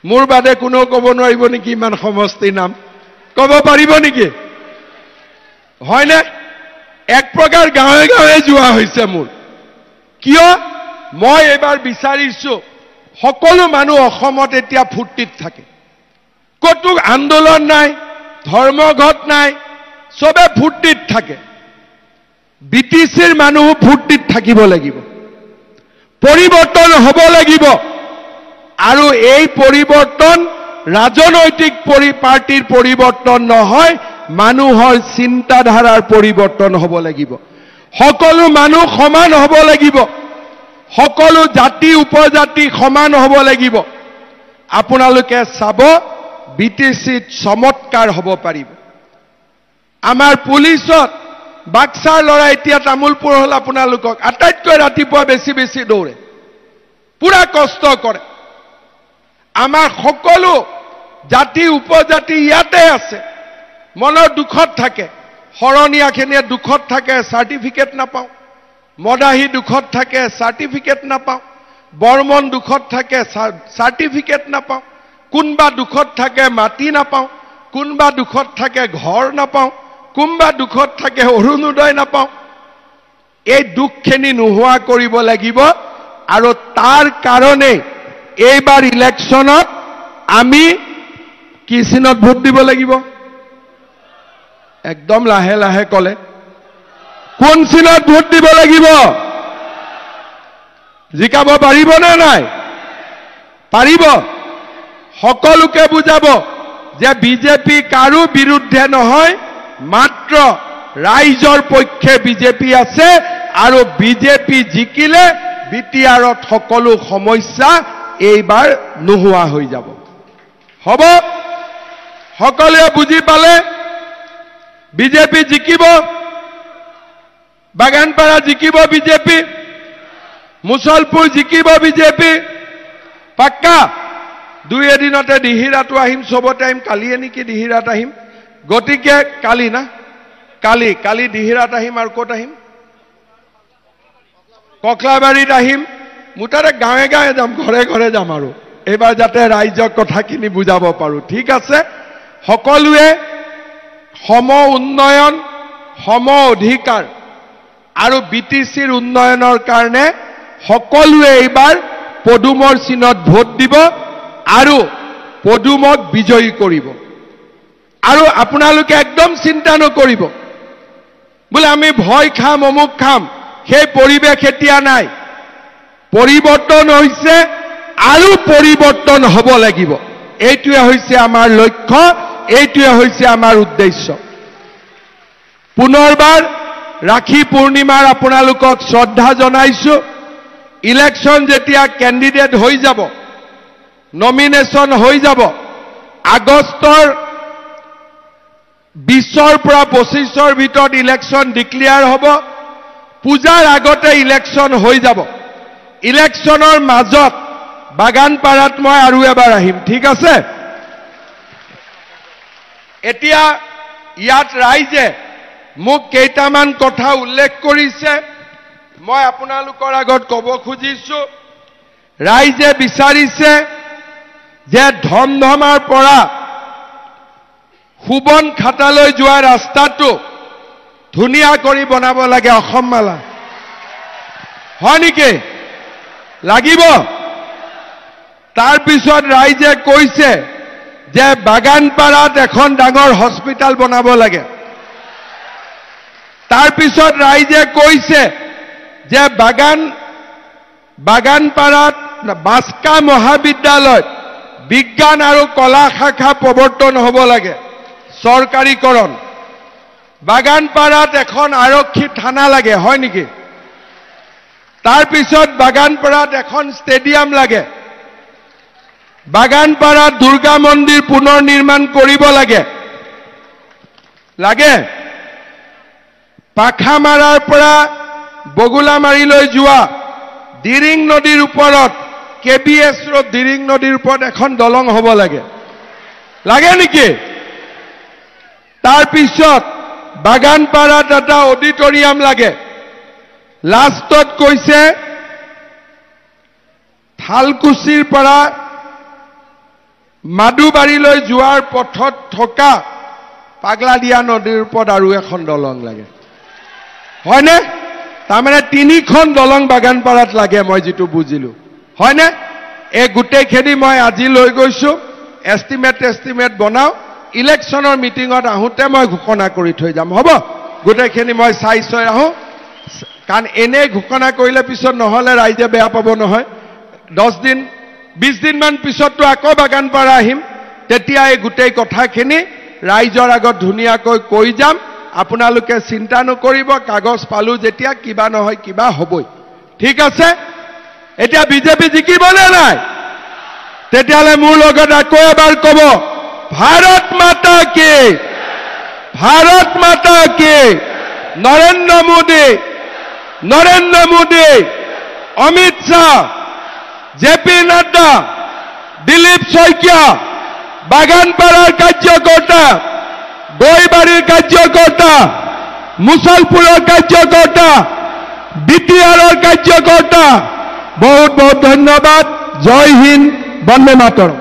মোৰ বাদে কোনো ক'ব নোৱাৰিব নেকি ইমান সমষ্টিৰ নাম ক'ব পাৰিব নেকি হয়নে এক প্ৰকাৰ গাঁৱে গাঁৱে যোৱা হৈছে মোৰ কিয় মই এবাৰ বিচাৰিছো সকলো মানুহ অসমত এতিয়া ফুৰ্তিত থাকে কতো আন্দোলন নাই ধৰ্মঘট নাই সবে ফুৰ্তিত থাকে বিটিচিৰ মানুহ ফূৰ্তিত থাকিব লাগিব পৰিৱৰ্তন হ'ব লাগিব আৰু এই পৰিৱৰ্তন ৰাজনৈতিক পাৰ্টিৰ পৰিৱৰ্তন নহয় মানুহৰ চিন্তাধাৰাৰ পৰিৱৰ্তন হ'ব লাগিব সকলো মানুহ সমান হ'ব লাগিব সকলো জাতি উপজাতি সমান হ'ব লাগিব আপোনালোকে চাব বিটিচিত চমৎকাৰ হ'ব পাৰিব আমাৰ পুলিচত বাক্সাৰ লৰা এতিয়া তামুলপুৰ হল আপোনালোকক আটাইতকৈ ৰাতিপুৱা বেছি বেছি দৌৰে পুৰা কষ্ট কৰে আমাৰ সকলো জাতি উপজাতি ইয়াতে আছে মনৰ দুখত থাকে হৰণীয়াখিনিয়ে দুখত থাকে সাৰ্টিফিকেট নাপাওঁ মদাহী দুখত থাকে সাৰ্টিফিকেট নাপাওঁ বৰ্মন দুখত থাকে সাৰ্টিফিকেট নাপাওঁ কোনবা দুখত থাকে মাটি নাপাওঁ কোনবা দুখত থাকে ঘৰ নাপাওঁ কোনবা দুখত থাকে অৰুণোদয় নাপাওঁ এই দুখখিনি নোহোৱা কৰিব লাগিব আৰু তাৰ কাৰণে এইবাৰ ইলেকশ্যনত আমি কি চিনত ভোট দিব লাগিব একদম লাহে লাহে কলে কোন চিনত ভোট দিব লাগিব জিকাব পাৰিব নে নাই পাৰিব সকলোকে বুজাব যে বিজেপি কাৰো বিৰুদ্ধে নহয় মাত্ৰ ৰাইজৰ পক্ষে বিজেপি আছে আৰু বিজেপি জিকিলে বিটিআৰত সকলো সমস্যা এইবাৰ নোহোৱা হৈ যাব হ'ব সকলোৱে বুজি পালে বিজেপি জিকিব বাগানপাৰা জিকিব বিজেপি মুছলপুৰ জিকিব বিজেপি পাক্কা দুই এদিনতে দিহিৰাটো আহিম চবতে আহিম কালিয়ে নেকি দিহিৰাত আহিম গতিকে কালি না কালি দিহিৰাত আহিম আৰু ক'ত আহিম ককলাবাৰীত আহিম মুটাৰে গাঁৱে গাঁৱে যাম ঘৰে ঘৰে যাম আৰু এইবাৰ যাতে ৰাইজক কথাখিনি বুজাব পাৰো ঠিক আছে সকলোৱে সম উন্নয়ন সম অধিকাৰ আৰু বিটিচিৰ উন্নয়নৰ কাৰণে সকলোৱে এইবাৰ পদুমৰ চিনত ভোট দিব আৰু পদুমক বিজয়ী কৰিব আৰু আপোনালোকে একদম চিন্তা নকৰিব বোলে আমি ভয় খাম অমুক খাম সেই পৰিৱেশ এতিয়া নাই পৰিৱৰ্তন হৈছে আৰু পৰিৱৰ্তন হ'ব লাগিব এইটোৱে হৈছে আমাৰ লক্ষ্য এইটোৱে হৈছে আমাৰ উদ্দেশ্য পুনৰবাৰ ৰাখী পূৰ্ণিমাৰ আপোনালোকক শ্ৰদ্ধা জনাইছো ইলেকশ্যন যেতিয়া কেণ্ডিডেট হৈ যাব নমিনেশ্যন হৈ যাব আগষ্টৰ 20ৰ পৰা 25ৰ ভিতৰত ইলেকশ্যন ডিক্লেয়াৰ হ'ব পূজাৰ আগতে ইলেকশ্যন হৈ যাব ইলেকশ্যনৰ মাজত বাগানপাৰাত মই আৰু এবাৰ আহিম ঠিক আছে এতিয়া ইয়াত ৰাইজে মোক কেইটামান কথা উল্লেখ কৰিছে মই আপোনালোকৰ আগত ক'ব খুজিছো ৰাইজে বিচাৰিছে যে ধমধমাৰ পৰা সুবন খাটালৈ যোৱা ৰাস্তাটো ধুনীয়া কৰি বনাব লাগে অসম মালা হয় নেকি লাগিব তাৰ পিছত ৰাইজে কৈছে যে বাগানপাৰাত এখন ডাঙৰ হস্পিটাল বনাব লাগে তাৰ পিছত ৰাইজে কৈছে যে বাগানপাৰাত বাস্কা মহাবিদ্যালয় বিজ্ঞান আৰু কলা শাখা প্ৰৱৰ্তন হ'ব লাগে চৰকাৰীকৰণ বাগানপাৰাত এখন আৰক্ষী থানা লাগে হয় নেকি তাৰ পিছত বাগানপাৰাত এখন ষ্টেডিয়াম লাগে বাগানপাৰাত দুৰ্গা মন্দিৰ পুনৰ নিৰ্মাণ কৰিব লাগে পাখামাৰাৰ পৰা বগুলামাৰীলৈ যোৱা দিৰিং নদীৰ ওপৰত কেবিএছ ৰোড দিৰিং নদীৰ ওপৰত এখন দলং হ'ব লাগে নেকি তাৰ পিছত বাগানপাৰাত এটা অডিটৰিয়াম লাগে লাষ্টত কৈছে থালকুছিৰ পৰা মাদুবাৰীলৈ যোৱাৰ পথত থকা পাগলাদিয়া নদীৰ ওপৰত আৰু এখন দলং লাগে হয়নে তাৰমানে তিনিখন দলং বাগানপাৰাত লাগে মই যেটো বুজিলো হয়নে এই গুটেইখিনি মই আজি লৈ গৈছো এস্টিমেট বনাও ইলেকশ্যনৰ মিটিঙত আহোতে মই ঘোষণা কৰি থৈ যাম হ'ব গুটেইখিনি মই চাই আহো কাৰণ এনে ঘোষণা কৰিলে পিছত নহলে ৰাইজে বেয়া পাব নহয় 10 দিন 20 দিন মান পিছতটো আকৌ বাগানপাৰা আহিম তেতিয়া এই গোটেই কথাখিনি ৰাইজৰ আগত ধুনীয়াকৈ কৈ যাম আপোনালোকে চিন্তা নকৰিব কাগজ পালো যেতিয়া কিবা নহয় কিবা হ'বই ঠিক আছে এতিয়া বিজেপি জিকিবনে নাই তেতিয়ালে মোৰ লগত আকৌ এবাৰ ক'ব ভাৰত মাতা কি নৰেন্দ্ৰ মোদী অমিত শাহ জেপি নাড্ডা দিলীপ শইকীয়া বাগানপাৰাৰ কাৰ্যকৰ্তা গৈবাৰীৰ কাৰ্যকৰ্তা মুছলপুৰৰ কাৰ্যকৰ্তা বিটিআৰৰ কাৰ্যকৰ্তা বহুত বহুত ধন্যবাদ জয় হিন্দ বন্দে মাতৰম